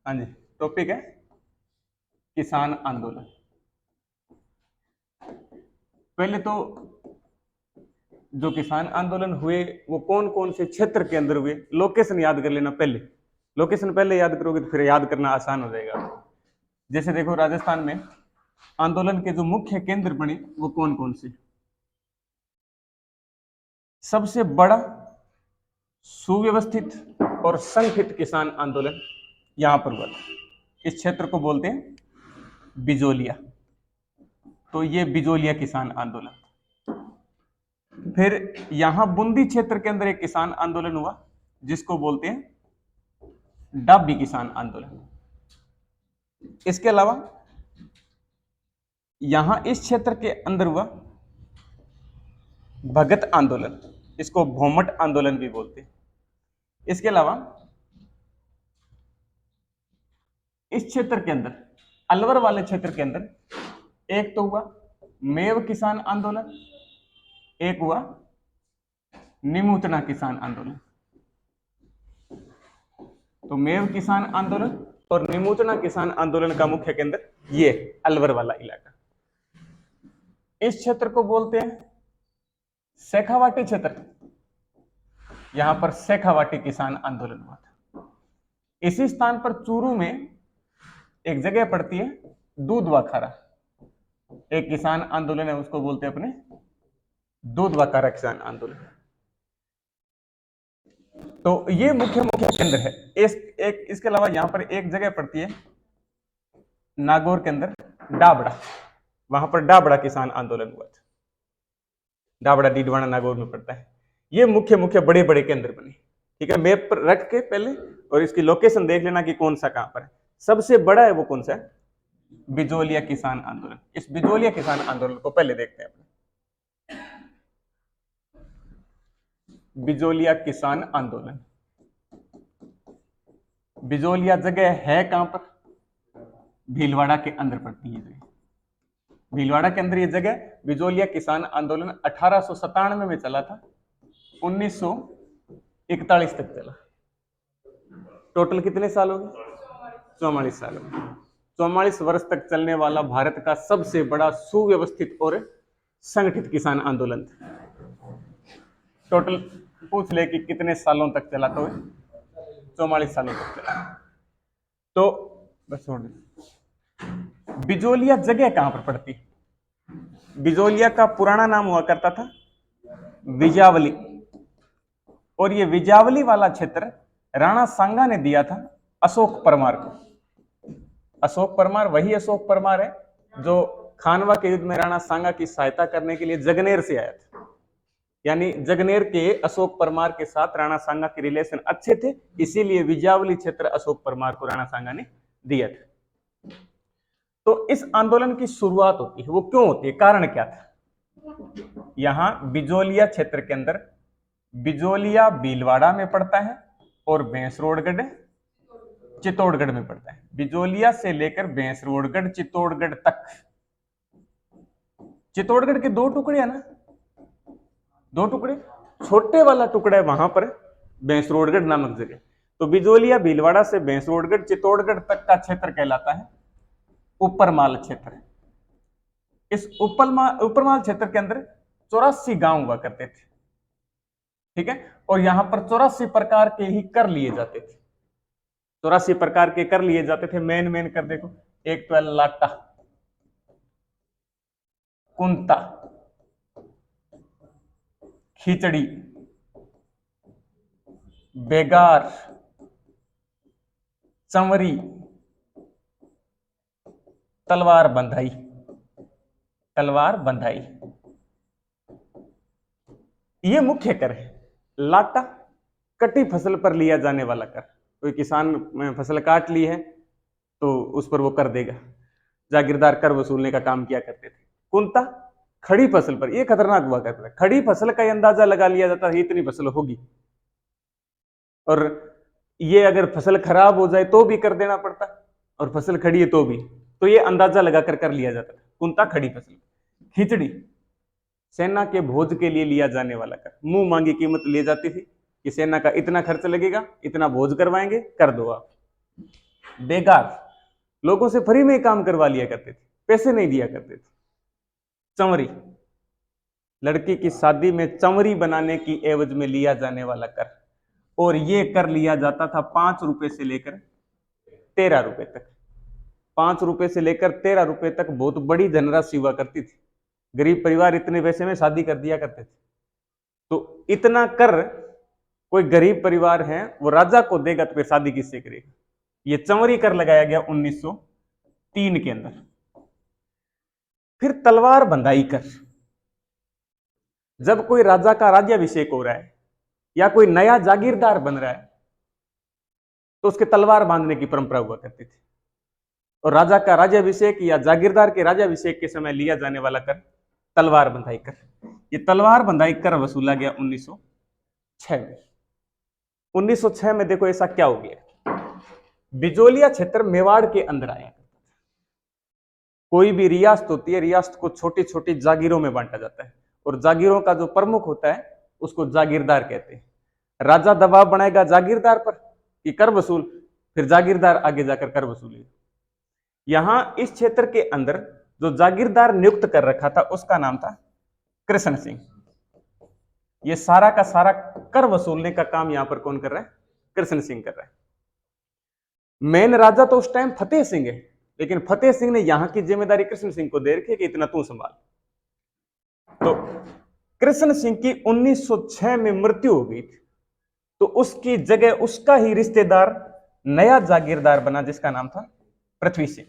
हाँ जी, टॉपिक है किसान आंदोलन। पहले तो जो किसान आंदोलन हुए वो कौन कौन से क्षेत्र के अंदर हुए, लोकेशन याद कर लेना। पहले लोकेशन पहले याद करोगे तो फिर याद करना आसान हो जाएगा। जैसे देखो, राजस्थान में आंदोलन के जो मुख्य केंद्र बने वो कौन कौन से। सबसे बड़ा सुव्यवस्थित और संगठित किसान आंदोलन यहां पर हुआ था। इस क्षेत्र को बोलते हैं बिजोलिया। तो ये बिजोलिया किसान आंदोलन। फिर यहां बूंदी क्षेत्र के अंदर एक किसान आंदोलन हुआ जिसको बोलते हैं डाबी किसान आंदोलन। इसके अलावा यहां इस क्षेत्र के अंदर हुआ भगत आंदोलन, इसको भोमट आंदोलन भी बोलते हैं। इसके अलावा इस क्षेत्र के अंदर, अलवर वाले क्षेत्र के अंदर एक तो हुआ मेव किसान आंदोलन, एक हुआ निमूतना किसान आंदोलन। तो मेव किसान आंदोलन और निमूतना किसान आंदोलन का मुख्य केंद्र ये अलवर वाला इलाका। इस क्षेत्र को बोलते हैं शेखावाटी क्षेत्र। यहां पर शेखावाटी किसान आंदोलन हुआ था। इसी स्थान पर चूरू में एक जगह पड़ती है दूधवा खारा, एक किसान आंदोलन है, उसको बोलते हैं अपने दूधवा खारा किसान आंदोलन। तो ये मुख्य मुख्य केंद्र है। इसके अलावा यहां पर एक जगह पड़ती है नागौर के अंदर डाबड़ा, वहां पर डाबड़ा किसान आंदोलन हुआ था। डाबड़ा डीडवाना नागौर में पड़ता है। ये मुख्य मुख्य बड़े बड़े केंद्र बने। ठीक है, मैप पर रख के पहले और इसकी लोकेशन देख लेना कि कौन सा कहां पर है। सबसे बड़ा है वो कौन सा है? बिजोलिया किसान आंदोलन। इस बिजोलिया किसान आंदोलन को पहले देखते हैं अपने। बिजोलिया किसान आंदोलन, बिजोलिया जगह है कहां पर? भीलवाड़ा के अंदर पड़ती है जगह। भीलवाड़ा के अंदर ये जगह। बिजोलिया किसान आंदोलन 1897 में चला था, 1941 तक चला। टोटल कितने साल हो गए? 44 साल हो गए। 44 वर्ष तक चलने वाला भारत का सबसे बड़ा सुव्यवस्थित और संगठित किसान आंदोलन था। टोटल पूछ ले कि कितने सालों तक चला, तो 44 सालों तक चला। तो बस छोड़ दे। बिजोलिया जगह कहां पर पड़ती? बिजोलिया का पुराना नाम हुआ करता था विजावली, और ये विजावली वाला क्षेत्र राणा सांगा ने दिया था अशोक परमार को। अशोक परमार वही अशोक परमार है जो खानवा के युद्ध में राणा सांगा की सहायता करने के लिए जगनेर से आया था। यानी जगनेर के अशोक परमार के साथ राणा सांगा के रिलेशन अच्छे थे, इसीलिए विजावली क्षेत्र अशोक परमार को राणा सांगा ने दिया था। तो इस आंदोलन की शुरुआत होती है, वो क्यों होती है, कारण क्या था? यहां बिजोलिया क्षेत्र के अंदर, बिजोलिया भीलवाड़ा में पड़ता है और भैंसरोडगढ़ चित्तौड़गढ़ में पड़ता है। बिजोलिया से लेकर भैंसरोडगढ़ चित्तौड़गढ़ तक। चित्तौड़गढ़ के दो टुकड़े है ना, दो टुकड़े। छोटे वाला टुकड़ा है वहां पर भैंसरोडगढ़ नामक जगह। तो बिजोलिया भीलवाड़ा से भैंसरोडगढ़ चित्तौड़गढ़ तक का क्षेत्र कहलाता है ऊपरमाल क्षेत्र। इस ऊपरमाल क्षेत्र के अंदर 84 गांव हुआ करते थे। ठीक है, और यहां पर 84 प्रकार के ही कर लिए जाते थे। 84 प्रकार के कर लिए जाते थे। मेन कर देखो, एक तो है लाटा, कुंता, खिचड़ी, बेगार, चंवरी, तलवार बंधाई। तलवार बंधाई ये मुख्य कर है। लाटा कटी फसल पर लिया जाने वाला कर। कोई किसान फसल काट ली है तो उस पर वो कर देगा, जागीरदार कर वसूलने का काम किया करते थे। कुंता खड़ी फसल पर, ये खतरनाक हुआ करता था। खड़ी फसल का अंदाजा लगा लिया जाता है इतनी फसल होगी, और ये अगर फसल खराब हो जाए तो भी कर देना पड़ता, और फसल खड़ी है तो भी, तो ये अंदाजा लगाकर कर लिया जाता था। कुंता खड़ी फसल। खिचड़ी सेना के भोज के लिए लिया जाने वाला कर। मुंह मांगी कीमत ली जाती थी कि सेना का इतना खर्च लगेगा, इतना भोज करवाएंगे, कर दो आप। बेगार लोगों से फ्री में काम करवा लिया करते थे, पैसे नहीं दिया करते थे। चंवरी, लड़की की शादी में चंवरी बनाने की एवज में लिया जाने वाला कर, और ये कर लिया जाता था 5 रुपए से लेकर 13 रुपए तक। 5 रुपए से लेकर 13 रुपए तक बहुत बड़ी धनराशि हुआ करती थी। गरीब परिवार इतने पैसे में शादी कर दिया करते थे। तो इतना कर कोई गरीब परिवार है वो राजा को देगा तो फिर शादी किससे करेगा? ये चंवरी कर लगाया गया 1903 के अंदर। फिर तलवार बंधाई कर, जब कोई राजा का राज्याभिषेक हो रहा है या कोई नया जागीरदार बन रहा है तो उसके तलवार बांधने की परंपरा हुआ करती थी। और राजा का राज्याभिषेक या जागीरदार के राज्याभिषेक के समय लिया जाने वाला कर तलवार बंधाई कर। ये तलवार बंधाई कर वसूला गया 1906 में। 1906 में देखो ऐसा क्या हो गया, बिजोलिया क्षेत्र मेवाड़ के अंदर आया। कोई भी रियासत होती है, रियासत को छोटी छोटी जागीरों में बांटा जाता है और जागीरों का जो प्रमुख होता है उसको जागीरदार कहते हैं। राजा दबाव बनाएगा जागीरदार पर कि कर वसूल, फिर जागीरदार आगे जाकर कर वसूलेगा। यहां इस क्षेत्र के अंदर जो जागीरदार नियुक्त कर रखा था उसका नाम था कृष्ण सिंह। ये सारा का सारा कर वसूलने का काम यहां पर कौन कर रहा है? कृष्ण सिंह कर रहा है। मेन राजा तो उस टाइम फतेह सिंह है, लेकिन फतेह सिंह ने यहां की जिम्मेदारी कृष्ण सिंह को दे रखी कि इतना तू संभाल। तो कृष्ण सिंह की 1906 में मृत्यु हो गई थी, तो उसकी जगह उसका ही रिश्तेदार नया जागीरदार बना जिसका नाम था पृथ्वी सिंह।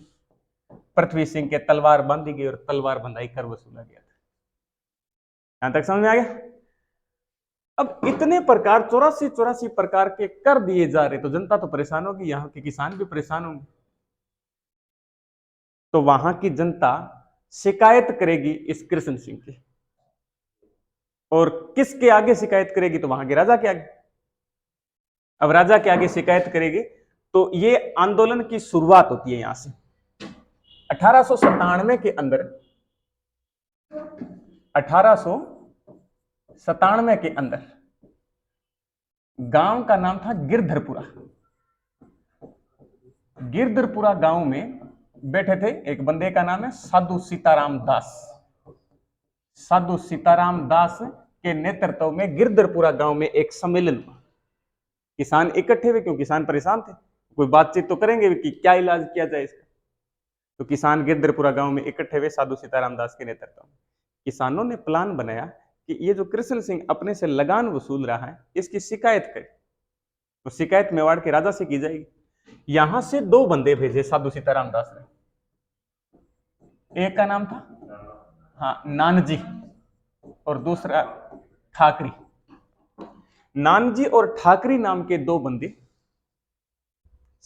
पृथ्वी सिंह के तलवार बांधी गई और तलवार बंधाई कर वसूला गया था। यहां तक समझ में आ गया? अब इतने प्रकार 84 प्रकार के कर दिए जा रहे तो जनता तो परेशान होगी, यहां के किसान भी परेशान होंगे। तो वहां की जनता शिकायत करेगी इस कृष्ण सिंह की, और किसके आगे शिकायत करेगी? तो वहां के राजा के आगे। अब राजा के आगे शिकायत करेगी तो ये आंदोलन की शुरुआत होती है यहां से 1897 के अंदर। 1897 के अंदर गांव का नाम था गिरधरपुरा। गिरधरपुरा गांव में बैठे थे एक बंदे का नाम है साधु सीताराम दास। साधु सीताराम दास के नेतृत्व में गिरधरपुरा गांव में एक सम्मेलन हुआ। किसान इकट्ठे हुए, क्योंकि किसान परेशान थे, कोई बातचीत तो करेंगे कि क्या इलाज किया जाए इसका। तो किसान गिरधरपुरा गांव में इकट्ठे हुए साधु सीताराम दास के नेतृत्व में। किसानों ने प्लान बनाया कि ये जो कृष्ण सिंह अपने से लगान वसूल रहा है इसकी शिकायत करे, तो शिकायत मेवाड़ के राजा से की जाएगी। यहां से 2 बंदे भेजे साधु सीताराम दास ने। एक का नाम था नानजी और दूसरा ठाकरी। नानजी और ठाकरी नाम के 2 बंदे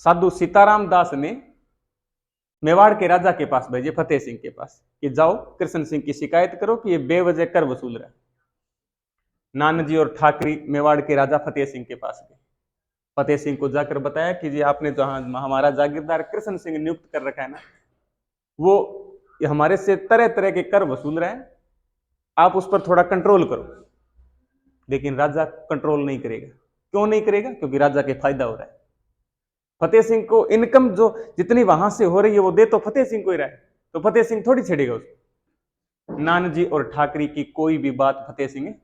साधु सीताराम दास ने मेवाड़ के राजा के पास भेजे, फतेह सिंह के पास, कि जाओ कृष्ण सिंह की शिकायत करो कि ये बेवजह कर वसूल रहा है। नानजी और ठाकरी मेवाड़ के राजा फतेह सिंह के पास गए। फतेह सिंह को जाकर बताया कि जी आपने जो हमारा जागीरदार कृष्ण सिंह नियुक्त कर रखा है ना, वो हमारे से तरह तरह के कर वसूल रहा है, आप उस पर थोड़ा कंट्रोल करो। लेकिन राजा कंट्रोल नहीं करेगा। क्यों नहीं करेगा? क्योंकि राजा के फायदा हो रहा है। फतेह सिंह को इनकम जो जितनी वहां से हो रही है वो दे तो फतेह सिंह को ही रहा है, तो फतेह सिंह थोड़ी छेड़ेगा उसको। नानजी और ठाकरी की कोई भी बात फतेह सिंह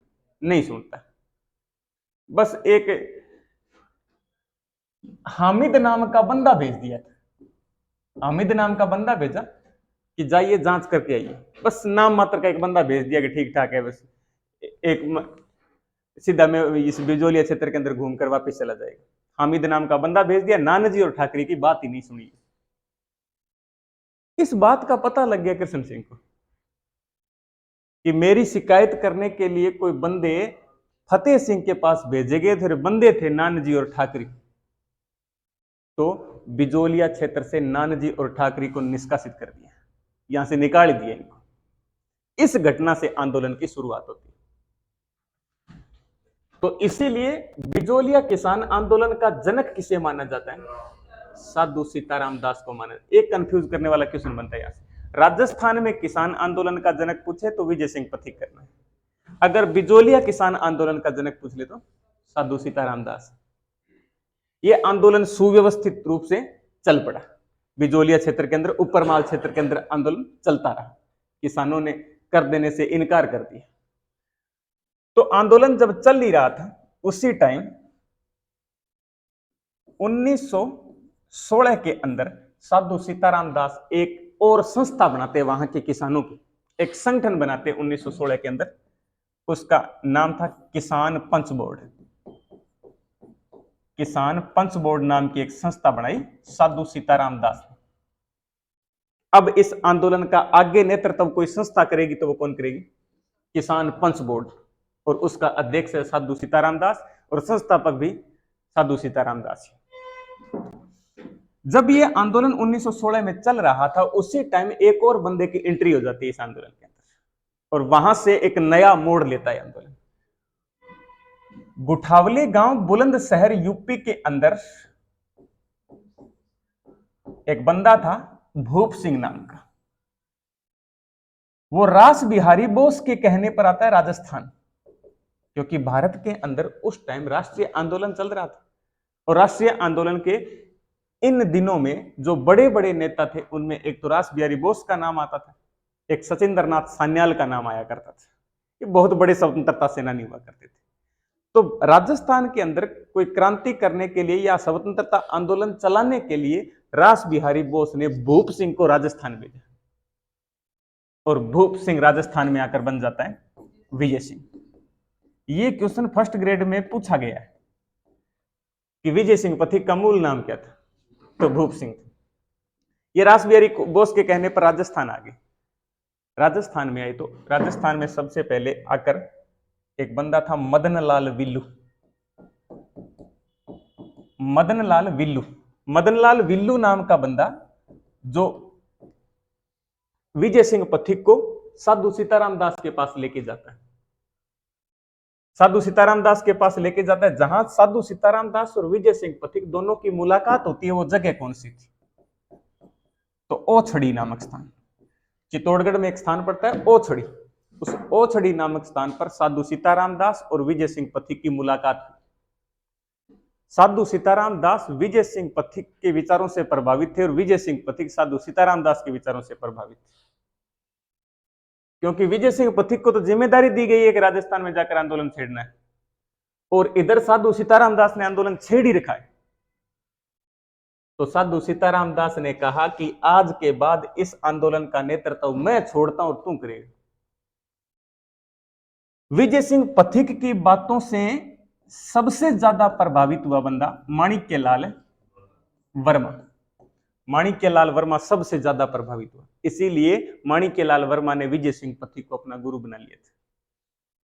नहीं सुनता। बस एक हामिद नाम का बंदा भेज दिया था। हामिद नाम का बंदा भेजा कि जाइए जांच करके आइए। बस नाम मात्र का एक बंदा भेज दिया कि ठीक ठाक है, बस एक सीधा में इस बिजोलिया क्षेत्र के अंदर घूमकर वापस चला जाएगा। हामिद नाम का बंदा भेज दिया, नानजी और ठाकरे की बात ही नहीं सुनी। इस बात का पता लग गया कृष्ण सिंह को कि मेरी शिकायत करने के लिए कोई बंदे फतेह सिंह के पास भेजे गए थे, बंदे थे नानजी और ठाकरी। तो बिजोलिया क्षेत्र से नानजी और ठाकरी को निष्कासित कर दिया, यहां से निकाल दिया इनको। इस घटना से आंदोलन की शुरुआत होती है। तो इसीलिए बिजोलिया किसान आंदोलन का जनक किसे माना जाता है? साधु सीताराम दास को माना। एक कंफ्यूज करने वाला क्वेश्चन बनता है यहां से। राजस्थान में किसान आंदोलन का जनक पूछे तो विजय सिंह पथिक करना है। अगर बिजोलिया किसान आंदोलन का जनक पूछ ले तो साधु सीताराम दास। ये आंदोलन सुव्यवस्थित रूप से चल पड़ा। बिजोलिया क्षेत्र के अंदर, ऊपरमाल क्षेत्र के अंदर आंदोलन चलता रहा, किसानों ने कर देने से इनकार कर दिया। तो आंदोलन जब चल ही रहा था, उसी टाइम 1916 के अंदर साधु सीताराम दास एक और संस्था बनाते, वहां के किसानों की एक संगठन बनाते 1916 के अंदर। उसका नाम था किसान पंच बोर्ड। किसान पंच बोर्ड नाम की एक संस्था बनाई साधु सीताराम दास ने। अब इस आंदोलन का आगे नेतृत्व कोई संस्था करेगी तो वो कौन करेगी? किसान पंच बोर्ड, और उसका अध्यक्ष है साधु सीताराम दास, और संस्थापक भी साधु सीताराम दास। जब ये आंदोलन 1916 में चल रहा था, उसी टाइम एक और बंदे की एंट्री हो जाती है इस आंदोलन के अंदर, और वहां से एक नया मोड़ लेता है आंदोलन। गुठावली गांव बुलंदशहर यूपी के अंदर एक बंदा था भूप सिंह नाम का। वो रास बिहारी बोस के कहने पर आता है राजस्थान, क्योंकि भारत के अंदर उस टाइम राष्ट्रीय आंदोलन चल रहा था, और राष्ट्रीय आंदोलन के इन दिनों में जो बड़े बड़े नेता थे, उनमें एक तो रास बिहारी बोस का नाम आता था, एक सचिंद्रनाथ सान्याल का नाम आया करता था। ये बहुत बड़े स्वतंत्रता सेनानी हुआ करते थे। तो राजस्थान के अंदर कोई क्रांति करने के लिए या स्वतंत्रता आंदोलन चलाने के लिए रास बिहारी बोस ने भूप सिंह को राजस्थान भेजा, और भूप सिंह राजस्थान में आकर बन जाता है विजय सिंह। ये क्वेश्चन फर्स्ट ग्रेड में पूछा गया है कि विजय सिंह पथिक का मूल नाम क्या था, तो भूप सिंह था। ये रास बिहारी बोस के कहने पर राजस्थान आ गए। राजस्थान में आए तो राजस्थान में सबसे पहले आकर एक बंदा था मदन लाल विल्लू। मदन लाल विल्लू, मदन लाल विल्लू नाम का बंदा, जो विजय सिंह पथिक को साधु सीताराम दास के पास लेके जाता है। साधु सीताराम दास के पास लेके जाता है। जहां साधु सीताराम दास और विजय सिंह पथिक दोनों की मुलाकात होती है, वो जगह कौन सी थी? तो ओछड़ी नामक स्थान, चित्तौड़गढ़ में एक स्थान पड़ता है ओछड़ी। उस ओछड़ी नामक स्थान पर साधु सीताराम दास और विजय सिंह पथिक की मुलाकात। साधु सीताराम दास विजय सिंह पथिक के विचारों से प्रभावित थे, और विजय सिंह पथिक साधु सीताराम दास के विचारों से प्रभावित थे, क्योंकि विजय सिंह पथिक को तो जिम्मेदारी दी गई है कि राजस्थान में जाकर आंदोलन छेड़ना है, और इधर साधु सीताराम दास ने आंदोलन छेड़ ही रखा है। तो साधु सीताराम दास ने कहा कि आज के बाद इस आंदोलन का नेतृत्व मैं छोड़ता हूं और तू करेगा। विजय सिंह पथिक की बातों से सबसे ज्यादा प्रभावित हुआ बंदा माणिक्यलाल वर्मा। माणिक्यलाल वर्मा सबसे ज्यादा प्रभावित हुआ, इसीलिए माणिक्यलाल वर्मा ने विजय सिंह पथिक को अपना गुरु बना लिया था।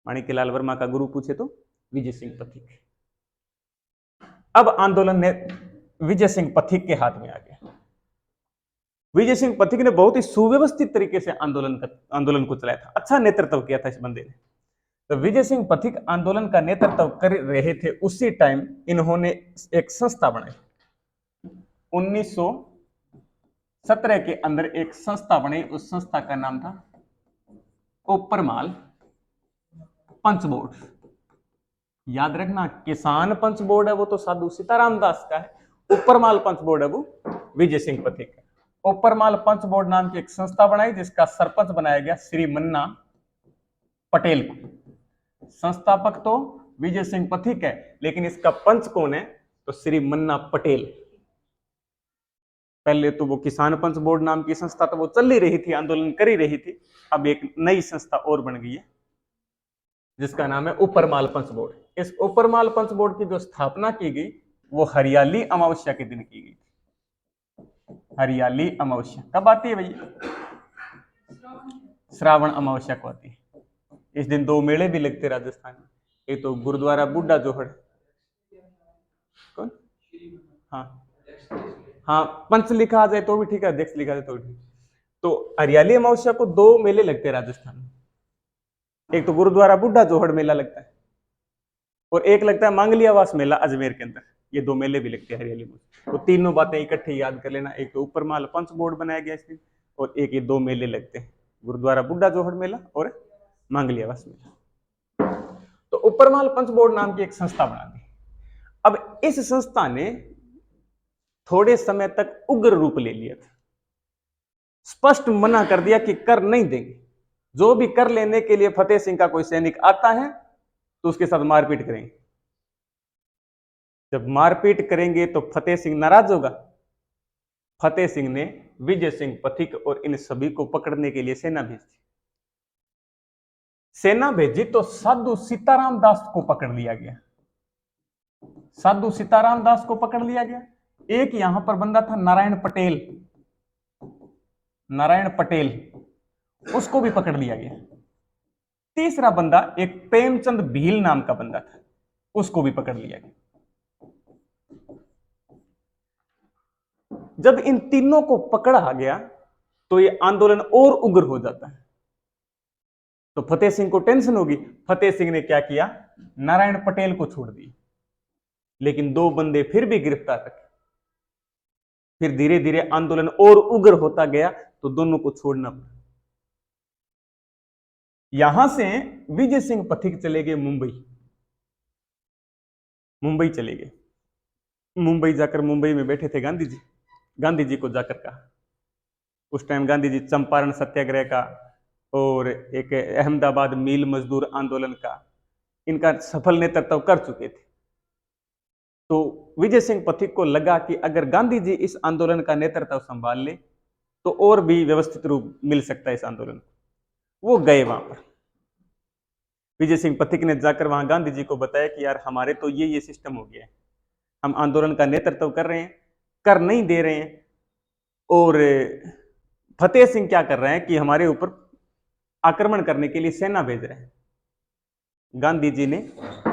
माणिक्यलाल वर्मा का गुरु पूछे तो विजय सिंह पथिक। अब आंदोलन ने विजय सिंह पथिक के हाथ में आ गया। विजय सिंह पथिक ने बहुत ही सुव्यवस्थित तरीके से आंदोलन को चलाया था। अच्छा नेतृत्व किया था इस बंदे ने। तो विजय सिंह पथिक आंदोलन का नेतृत्व कर रहे थे, उसी टाइम इन्होंने एक संस्था बनाई। 1917 के अंदर एक संस्था बनी, उस संस्था का नाम था ऊपरमाल पंच बोर्ड। याद रखना, किसान पंच बोर्ड है वो तो साधु सीताराम दास का है, ऊपरमाल पंच बोर्ड है वो विजय सिंह पथिक है। ऊपरमाल पंच बोर्ड नाम की एक संस्था बनाई, जिसका सरपंच बनाया गया श्री मन्ना पटेल को। संस्थापक तो विजय सिंह पथिक है, लेकिन इसका पंच कौन है? तो श्री मन्ना पटेल। पहले तो वो किसान पंच बोर्ड नाम की संस्था तो वो चल ही रही थी, आंदोलन कर ही रही थी। अब एक नई संस्था और बन गई है, जिसका नाम है ऊपरमाल पंच बोर्ड। इस ऊपरमाल पंच बोर्ड की जो स्थापना की गई, वो हरियाली अमावस्या के दिन की गई। हरियाली अमावस्या कब आती है भैया? श्रावण अमावस्या को आती है। इस दिन दो मेले भी लगते राजस्थान में। एक तो गुरुद्वारा बुड्ढा जोहड़, कौन? हाँ, पंच लिखा आ जाए तो भी ठीक है, अध्यक्ष लिखा जाए तो भी ठीक। तो हरियाली अमावस्या को दो मेले लगते हैं राजस्थान में। एक तो गुरुद्वारा बुड्ढा जोहड़ मेला लगता है, और एक लगता है मांगली आवास मेला अजमेर के अंदर। ये दो मेले भी लगते हैं हरियाली में। तो तीनों बातें इकट्ठे याद कर लेना। एक तो ऊपरमाल पंच बोर्ड बनाया गया इस दिन, और एक ये दो मेले लगते हैं, गुरुद्वारा बुड्ढा जोहड़ मेला और मांगली आवास मेला। तो ऊपरमाल पंच बोर्ड नाम की एक संस्था बना दी। अब इस संस्था ने थोड़े समय तक उग्र रूप ले लिया था। स्पष्ट मना कर दिया कि कर नहीं देंगे, जो भी कर लेने के लिए फतेह सिंह का कोई सैनिक आता है तो उसके साथ मारपीट करेंगे। जब मारपीट करेंगे तो फतेह सिंह नाराज होगा। फतेह सिंह ने विजय सिंह पथिक और इन सभी को पकड़ने के लिए सेना भेजी। सेना भेजी तो साधु सीताराम दास को पकड़ लिया गया। साधु सीताराम दास को पकड़ लिया गया। एक यहां पर बंदा था नारायण पटेल, नारायण पटेल, उसको भी पकड़ लिया गया। तीसरा बंदा एक प्रेमचंद भील नाम का बंदा था, उसको भी पकड़ लिया गया। जब इन तीनों को पकड़ा गया तो ये आंदोलन और उग्र हो जाता है। तो फतेह सिंह को टेंशन होगी। फतेह सिंह ने क्या किया, नारायण पटेल को छोड़ दिया, लेकिन दो बंदे फिर भी गिरफ्तार रखे। फिर धीरे धीरे आंदोलन और उग्र होता गया तो दोनों को छोड़ना पड़ा। यहां से विजय सिंह पथिक चले गए मुंबई। मुंबई चले गए। मुंबई जाकर मुंबई में बैठे थे गांधी जी। गांधी जी को जाकर कहा, उस टाइम गांधी जी चंपारण सत्याग्रह का और एक अहमदाबाद मिल मजदूर आंदोलन का इनका सफल नेतृत्व कर चुके थे। तो विजय सिंह पथिक को लगा कि अगर गांधी जी इस आंदोलन का नेतृत्व संभाल ले तो और भी व्यवस्थित रूप मिल सकता है इस आंदोलन को। वो गए वहां पर। विजय सिंह पथिक ने जाकर वहां गांधी जी को बताया कि यार हमारे तो ये सिस्टम हो गया है, हम आंदोलन का नेतृत्व कर रहे हैं, कर नहीं दे रहे हैं, और फतेह सिंह क्या कर रहे हैं कि हमारे ऊपर आक्रमण करने के लिए सेना भेज रहे हैं। गांधी जी ने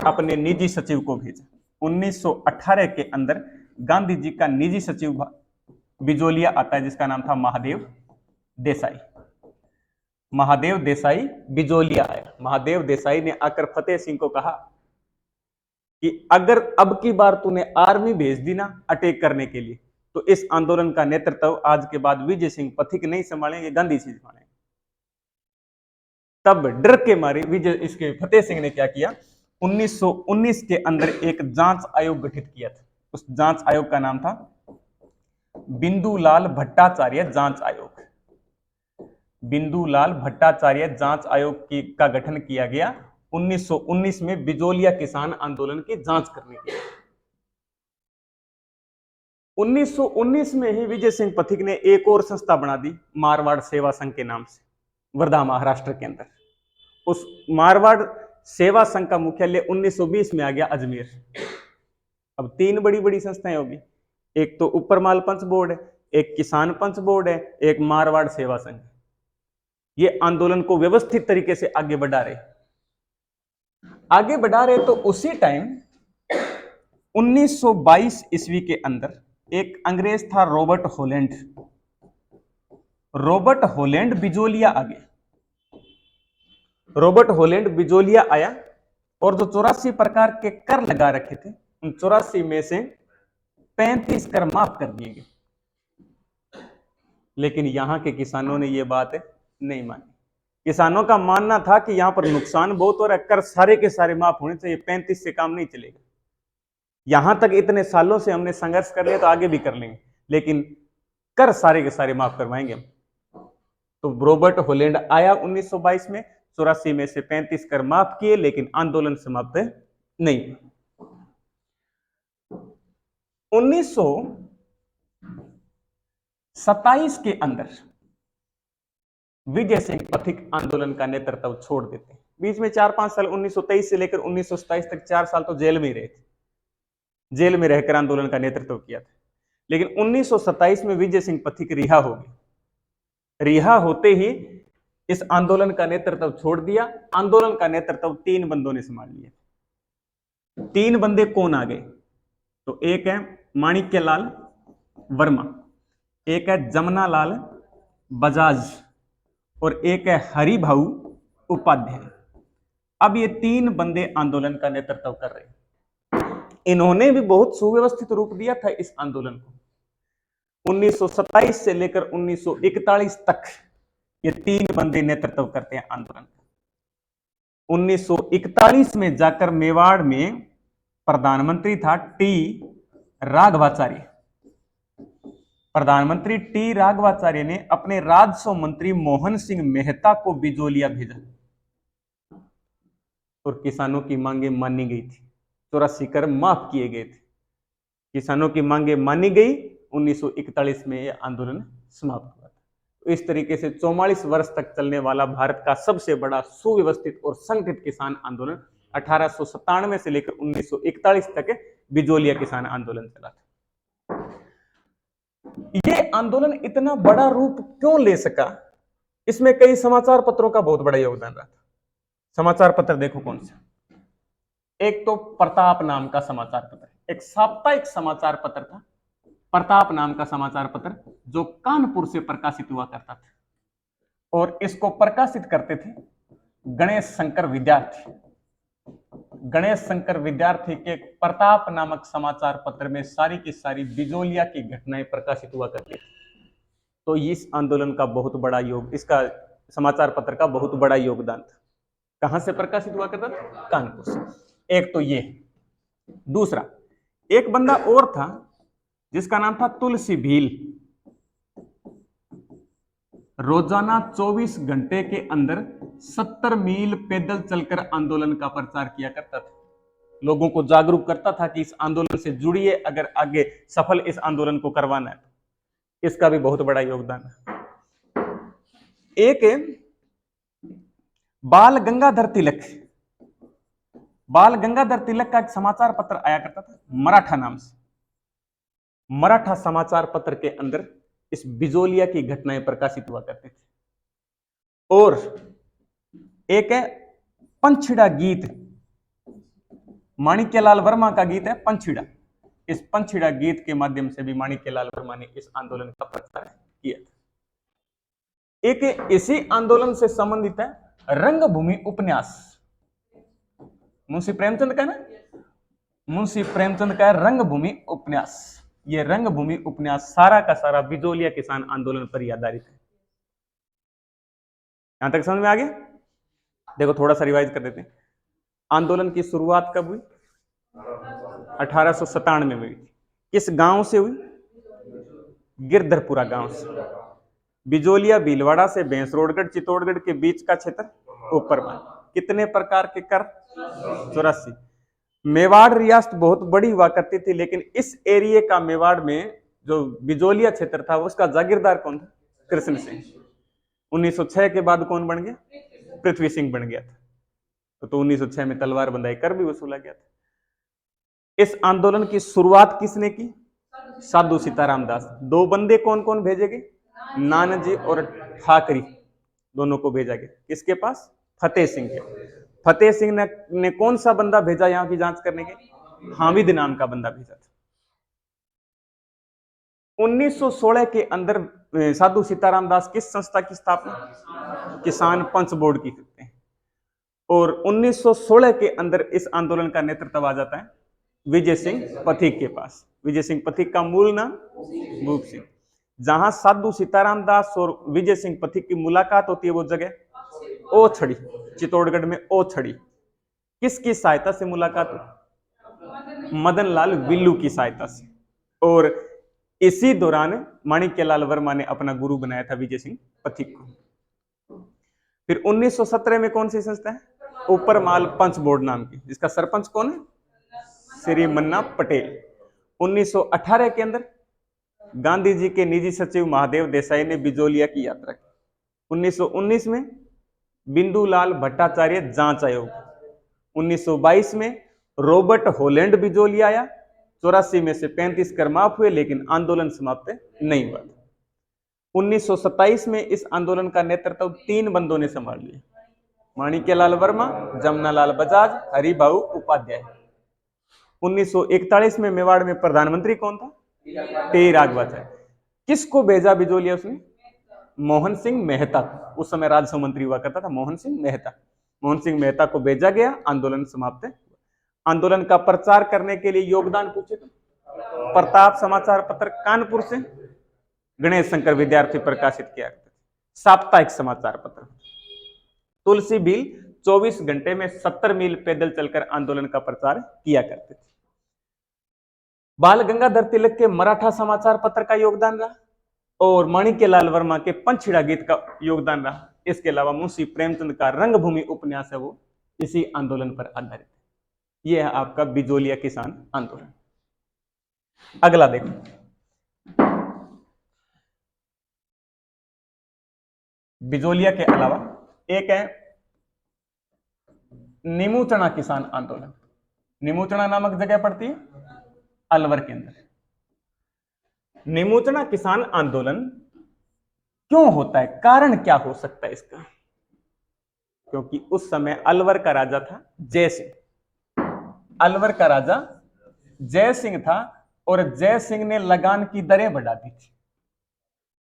अपने निजी सचिव को भेजा। 1918 के अंदर गांधी जी का निजी सचिव बिजोलिया आता है, जिसका नाम था महादेव देसाई। महादेव देसाई बिजोलिया आया। महादेव देसाई ने आकर फतेह सिंह को कहा कि अगर अब की बार तूने आर्मी भेज दी ना अटैक करने के लिए, तो इस आंदोलन का नेतृत्व आज के बाद विजय सिंह पथिक नहीं संभालेंगे, गांधी जी संभालेंगे। तब डर के मारे इसके फतेह सिंह ने क्या किया, 1919 के अंदर एक जांच आयोग गठित किया था। उस जांच आयोग का नाम था बिंदुलाल भट्टाचार्य जांच आयोग। बिंदुलाल भट्टाचार्य जांच आयोग का गठन किया गया 1919 में बिजोलिया किसान आंदोलन की जांच करने के लिए। 1919 में ही विजय सिंह पथिक ने एक और संस्था बना दी, मारवाड़ सेवा संघ के नाम से, वर्धा महाराष्ट्र के अंदर। उस मारवाड़ सेवा संघ का मुख्यालय 1920 में आ गया अजमेर। अब तीन बड़ी बड़ी संस्थाएं होगी, एक तो ऊपर माल पंच बोर्ड है, एक किसान पंच बोर्ड है, एक मारवाड़ सेवा संघ। ये आंदोलन को व्यवस्थित तरीके से आगे बढ़ा रहे तो उसी टाइम 1922 ईस्वी के अंदर एक अंग्रेज था Robert Holland. Robert Holland Bijolia आ गया। रॉबर्ट हॉलैंड बिजोलिया आया और जो 84 प्रकार के कर लगा रखे थे, उन 84 में से 35 कर माफ कर दिए गए। लेकिन यहां के किसानों ने यह बात नहीं मानी। किसानों का मानना था कि यहां पर नुकसान बहुत हो रहा है, कर सारे के सारे माफ होने चाहिए, 35 से काम नहीं चलेगा। यहां तक इतने सालों से हमने संघर्ष कर लिया तो आगे भी कर लेंगे, लेकिन कर सारे के सारे माफ करवाएंगे हम। तो रॉबर्ट हॉलैंड आया 1922 में, 84 में से 35 कर माफ किए, लेकिन आंदोलन समाप्त नहीं। 1927 के अंदर विजय सिंह पथिक आंदोलन का नेतृत्व छोड़ देते हैं। बीच में 4-5 साल 1923 से लेकर 1927 तक 4 साल तो जेल में ही रहे थे, जेल में रहकर आंदोलन का नेतृत्व किया था। लेकिन 1927 में विजय सिंह पथिक रिहा हो गए। रिहा होते ही इस आंदोलन का नेतृत्व छोड़ दिया। आंदोलन का नेतृत्व 3 बंदों ने संभाल लिया। 3 बंदे कौन आ गए, तो एक है माणिक्यलाल वर्मा, एक है जमनालाल बजाज और एक है हरिभाऊ उपाध्याय। अब ये 3 बंदे आंदोलन का नेतृत्व कर रहे हैं। इन्होंने भी बहुत सुव्यवस्थित रूप दिया था इस आंदोलन को। 1927 से लेकर 1941 तक ये 3 बंदे नेतृत्व करते हैं आंदोलन का। 1941 में जाकर मेवाड़ में प्रधानमंत्री था टी राघवाचार्य। प्रधानमंत्री टी राघवाचार्य ने अपने राजस्व मंत्री मोहन सिंह मेहता को बिजोलिया भेजा और किसानों की मांगे मानी गई थी। 84 कर माफ किए गए थे। किसानों की मांगे मानी गई। 1941 में यह आंदोलन समाप्त हुआ था। तो इस तरीके से 44 वर्ष तक चलने वाला भारत का सबसे बड़ा सुव्यवस्थित और संगठित किसान आंदोलन 1897 से लेकर 1941 तक बिजोलिया किसान आंदोलन चला था। यह आंदोलन इतना बड़ा रूप क्यों ले सका, इसमें कई समाचार पत्रों का बहुत बड़ा योगदान रहा था। समाचार पत्र देखो कौन से। एक तो प्रताप नाम का समाचार पत्र, एक साप्ताहिक समाचार पत्र था प्रताप नाम का समाचार पत्र, जो कानपुर से प्रकाशित हुआ करता था और इसको प्रकाशित करते थे गणेश शंकर विद्यार्थी। गणेश शंकर विद्यार्थी के प्रताप नामक समाचार पत्र में सारी की सारी बिजोलिया की घटनाएं प्रकाशित हुआ करती थी। तो इस आंदोलन का बहुत बड़ा इसका समाचार पत्र का बहुत बड़ा योगदान था। कहां से प्रकाशित हुआ करता था? कानपुर से। एक तो ये। दूसरा, एक बंदा और था जिसका नाम था तुलसी भील। रोजाना 24 घंटे के अंदर 70 मील पैदल चलकर आंदोलन का प्रचार किया करता था। लोगों को जागरूक करता था कि इस आंदोलन से जुड़िए, अगर आगे सफल इस आंदोलन को करवाना है। इसका भी बहुत बड़ा योगदान है। एक बाल गंगाधर तिलक का एक समाचार पत्र आया करता था मराठा नाम से। मराठा समाचार पत्र के अंदर इस बिजोलिया की घटनाएं प्रकाशित हुआ करती थी। और एक है पंछिड़ा गीत, माणिक्यलाल वर्मा का गीत है पंछिड़ा। इस पंछिड़ा गीत के माध्यम से भी माणिक्यलाल वर्मा ने इस आंदोलन का प्रचार किया था। एक इसी आंदोलन से संबंधित है रंगभूमि उपन्यास। मुंशी प्रेमचंद का ना, मुंशी प्रेमचंद का रंगभूमि उपन्यास। यह रंगभूमि उपन्यास सारा का सारा बिजोलिया किसान आंदोलन पर ही आधारित है। यहां तक समझ में आ गया? देखो थोड़ा सा रिवाइज कर देते हैं। आंदोलन की शुरुआत कब हुई? 1897 में हुई। किस गांव से हुई? गिरधरपुरा गांव से। बिजोलिया भीलवाड़ा से भैंसरोडगढ़ चित्तौड़गढ़ के बीच का क्षेत्र ऊपरमान। कितने प्रकार के कर? 84। मेवाड़ रियासत बहुत बड़ी हुआ करती थी, लेकिन इस एरिया का मेवाड़ में जो बिजोलिया क्षेत्र था उसका जागीरदार कौन था? कृष्ण सिंह। 1906 के बाद कौन बन गया? पृथ्वी सिंह बन गया था। तो 1906 में तलवार बंधाई कर भी वसूला गया था। इस आंदोलन की शुरुआत किसने की? साधु सीताराम दास। दो बंदे कौन कौन भेजे गए? नानाजी और ठाकरी, दोनों को भेजा गया। किसके पास? फतेह सिंह के। फतेह सिंह ने कौन सा बंदा भेजा यहां की जांच करने के? हामिद नाम का बंदा भेजा था। 1916 के अंदर साधु सीताराम दास किस संस्था की स्थापना? किसान पंच बोर्ड की करते हैं। और 1916 के अंदर इस आंदोलन का नेतृत्व आ जाता है विजय सिंह पथिक के पास। विजय सिंह पथिक का मूल नाम भूप सिंह। जहां साधु सीताराम दास और विजय सिंह पथिक की मुलाकात होती है वो जगह ओछड़ी, चित्तौड़गढ़ में ओछड़ी। किसकी सहायता से मुलाकात हुई? मदन लाल विल्लू की सहायता से। और इसी दौरान माणिक्यलाल वर्मा ने अपना गुरु बनाया था विजय सिंह पथिक को। फिर 1917 में कौन सी संस्था है? ऊपरमाल पंच बोर्ड नाम की, जिसका सरपंच कौन है? श्री मन्ना पटेल। 1918 के अंदर गांधी जी के निजी सचिव महादेव देसाई ने बिजोलिया की यात्रा की। 1919 में बिंदुलाल भट्टाचार्य जांच आयोग। 1922 में रॉबर्ट हॉलैंड बिजोलिया आया। 84 में से 35 कर माफ हुए, लेकिन आंदोलन समाप्त नहीं हुआ। 1927 में इस आंदोलन का नेतृत्व 3 बंदों ने संभाल लिया, माणिक्यलाल वर्मा, जमनालाल बजाज, हरिभाऊ उपाध्याय। 1941 में मेवाड़ में प्रधानमंत्री कौन था? टी राघवाचार्य। किसको भेजा बिजोलिया उसने? मोहन सिंह मेहता। उस समय राजस्व मंत्री हुआ करता था मोहन सिंह मेहता। मोहन सिंह मेहता को भेजा गया। आंदोलन समाप्त है। आंदोलन का प्रचार करने के लिए योगदान पूछे तो प्रताप समाचार पत्र कानपुर से गणेश शंकर विद्यार्थी प्रकाशित किया करते थे। साप्ताहिक समाचार पत्र। तुलसी भील 24 घंटे में 70 मील पैदल चलकर आंदोलन का प्रचार किया करते थे। बाल गंगाधर तिलक के मराठा समाचार पत्र का योगदान रहा। और माणिक्यलाल वर्मा के पंचछिड़ा गीत का योगदान रहा। इसके अलावा मुंशी प्रेमचंद का रंगभूमि उपन्यास है वो इसी आंदोलन पर आधारित है। यह है आपका बिजोलिया किसान आंदोलन। अगला देखो, बिजोलिया के अलावा एक है निमूचना किसान आंदोलन। निमूचना नामक जगह पड़ती है अलवर के अंदर। निमूचना किसान आंदोलन क्यों होता है, कारण क्या हो सकता है इसका? क्योंकि उस समय अलवर का राजा था जय सिंह। अलवर का राजा जय सिंह था और जय सिंह ने लगान की दरें बढ़ा दी थी,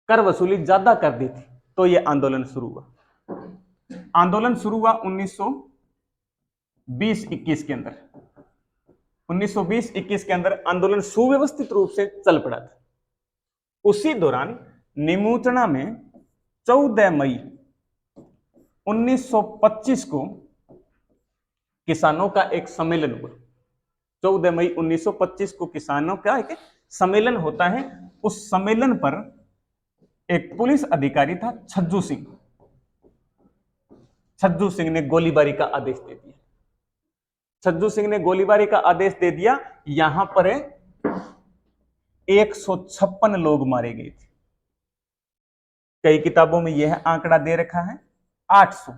कर वसूली ज्यादा कर दी थी, तो यह आंदोलन शुरू हुआ। आंदोलन शुरू हुआ 1920-21 के अंदर। 1920-21 के अंदर आंदोलन सुव्यवस्थित रूप से चल पड़ा था। उसी दौरान निमूचना में 14 मई 1925 को किसानों का एक सम्मेलन हुआ। 14 मई 1925 को किसानों का एक सम्मेलन होता है। उस सम्मेलन पर एक पुलिस अधिकारी था छज्जू सिंह। छज्जू सिंह ने गोलीबारी का आदेश दे दिया। छज्जू सिंह ने गोलीबारी का आदेश दे दिया। यहां पर 156 लोग मारे गए थे। कई किताबों में यह आंकड़ा दे रखा है 800।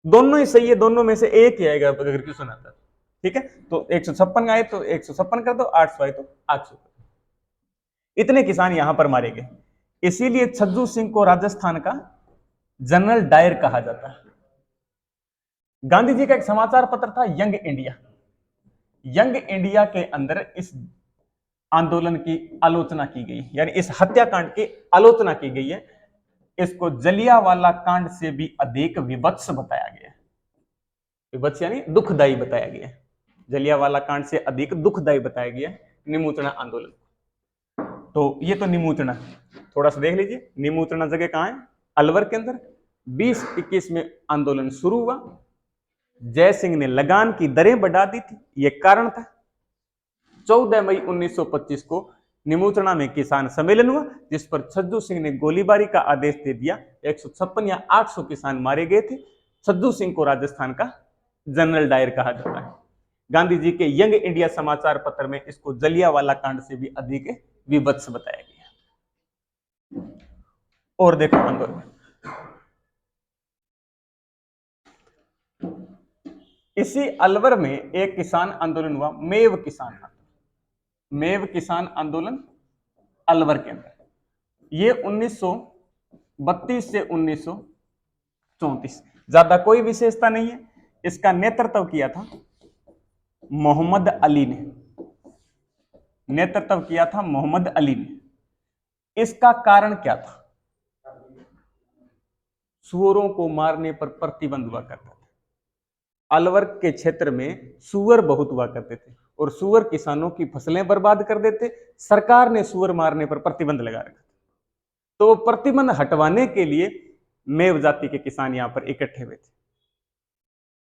दोनों ही सही है, दोनों में से एक ही आएगा अगर क्वेश्चन आता। ठीक है, तो 156 आए तो 156 कर दो, 800 आए तो 800। इतने किसान यहां पर मारे गए। इसीलिए छज्जू सिंह को राजस्थान का जनरल डायर कहा जाता है। गांधी जी का एक समाचार पत्र था यंग इंडिया। यंग इंडिया के अंदर इस आंदोलन की आलोचना की गई, यानी इस हत्याकांड की आलोचना की गई है। इसको जलियांवाला कांड से भी अधिक विभत्स बताया गया। विभत्स यानी दुखदाई बताया गया। जलियांवाला कांड से अधिक दुखदाई बताया गया निमूचना आंदोलन। तो ये तो निमूचना, थोड़ा सा देख लीजिए निमूचना जगह कहां है, अलवर के अंदर। 20-21 में आंदोलन शुरू हुआ। जय सिंह ने लगान की दरें बढ़ा दी थी, यह कारण था। 14 मई 1925 को निमूचना में किसान सम्मेलन हुआ, जिस पर छज्जू सिंह ने गोलीबारी का आदेश दे दिया। 156 या 800 किसान मारे गए थे। छज्जू सिंह को राजस्थान का जनरल डायर कहा जाता है। गांधी जी के यंग इंडिया समाचार पत्र में इसको जलियांवाला कांड से भी अधिक विभत्स बताया गया। और देखो आंदोलन, इसी अलवर में एक किसान आंदोलन हुआ, मेव किसान आंदोलन। मेव किसान आंदोलन अलवर के अंदर, ये 1932 से 1934। ज्यादा कोई विशेषता नहीं है। इसका नेतृत्व किया था मोहम्मद अली ने। नेतृत्व किया था मोहम्मद अली ने। इसका कारण क्या था? सुअरों को मारने पर प्रतिबंध हुआ करता था। अलवर के क्षेत्र में सुअर बहुत हुआ करते थे और सुअर किसानों की फसलें बर्बाद कर देते। सरकार ने सुअर मारने पर प्रतिबंध लगा रखा था। तो वो प्रतिबंध हटवाने के लिए मेव जाति के किसान यहां पर इकट्ठे हुए थे।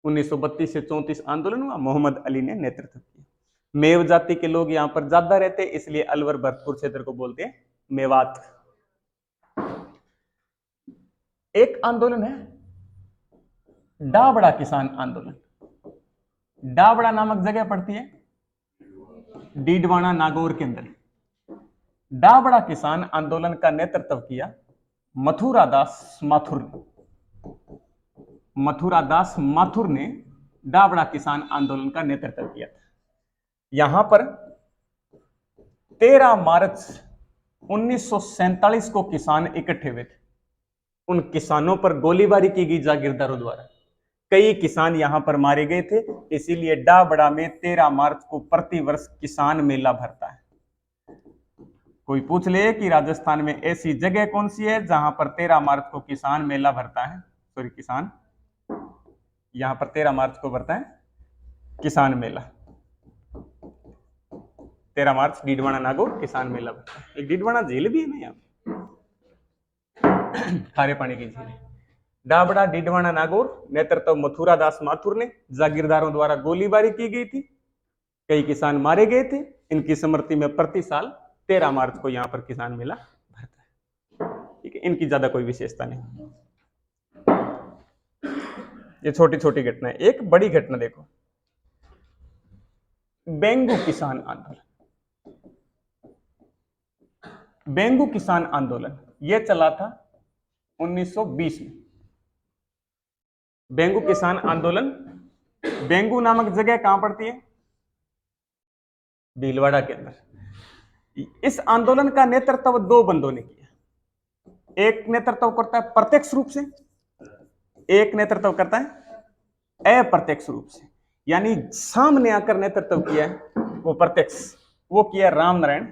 1932 से 34 आंदोलन हुआ, मोहम्मद अली ने नेतृत्व किया। मेव जाति के लोग यहां पर ज्यादा रहते, इसलिए अलवर भरतपुर क्षेत्र को बोलते हैं मेवात। एक आंदोलन है डाबड़ा किसान आंदोलन। डाबड़ा नामक जगह पड़ती है डीडवाना नागौर के अंदर। डाबड़ा किसान आंदोलन का नेतृत्व किया मथुरादास माथुर ने। मथुरादास माथुर ने डाबड़ा किसान आंदोलन का नेतृत्व किया था। यहां पर 13 मार्च 1947 को किसान इकट्ठे हुए थे। उन किसानों पर गोलीबारी की गई जागीरदारों द्वारा। कई किसान यहां पर मारे गए थे। इसीलिए डाबड़ा में 13 मार्च को प्रतिवर्ष किसान मेला भरता है। कोई पूछ ले कि राजस्थान में ऐसी जगह कौन सी है जहां पर 13 मार्च को किसान मेला भरता है? सॉरी, किसान यहां पर 13 मार्च को भरता है किसान मेला। 13 मार्च डीडवाना नागौर किसान मेला भरता है। एक डीडवाना झील भी है ना यहाँ, खारे पानी की झील। डाबड़ा डीडवाना नागौर, नेतृत्व मथुरादास माथुर ने। जागीरदारों द्वारा गोलीबारी की गई थी, कई किसान मारे गए थे। इनकी स्मृति में प्रति साल 13 मार्च को यहां पर किसान मेला भरता है। ठीक है, इनकी ज्यादा कोई विशेषता नहीं। ये छोटी छोटी घटना है। एक बड़ी घटना देखो, बेंगू किसान आंदोलन। बेंगू किसान आंदोलन यह चला था 1920 में। बेंगू किसान आंदोलन, बेंगू नामक जगह कहां पड़ती है? भीलवाड़ा के अंदर। इस आंदोलन का नेतृत्व दो बंदों ने किया। एक नेतृत्व करता है प्रत्यक्ष रूप से, एक नेतृत्व करता है अप्रत्यक्ष रूप से। यानी सामने आकर नेतृत्व किया है वो प्रत्यक्ष, वो किया रामनारायण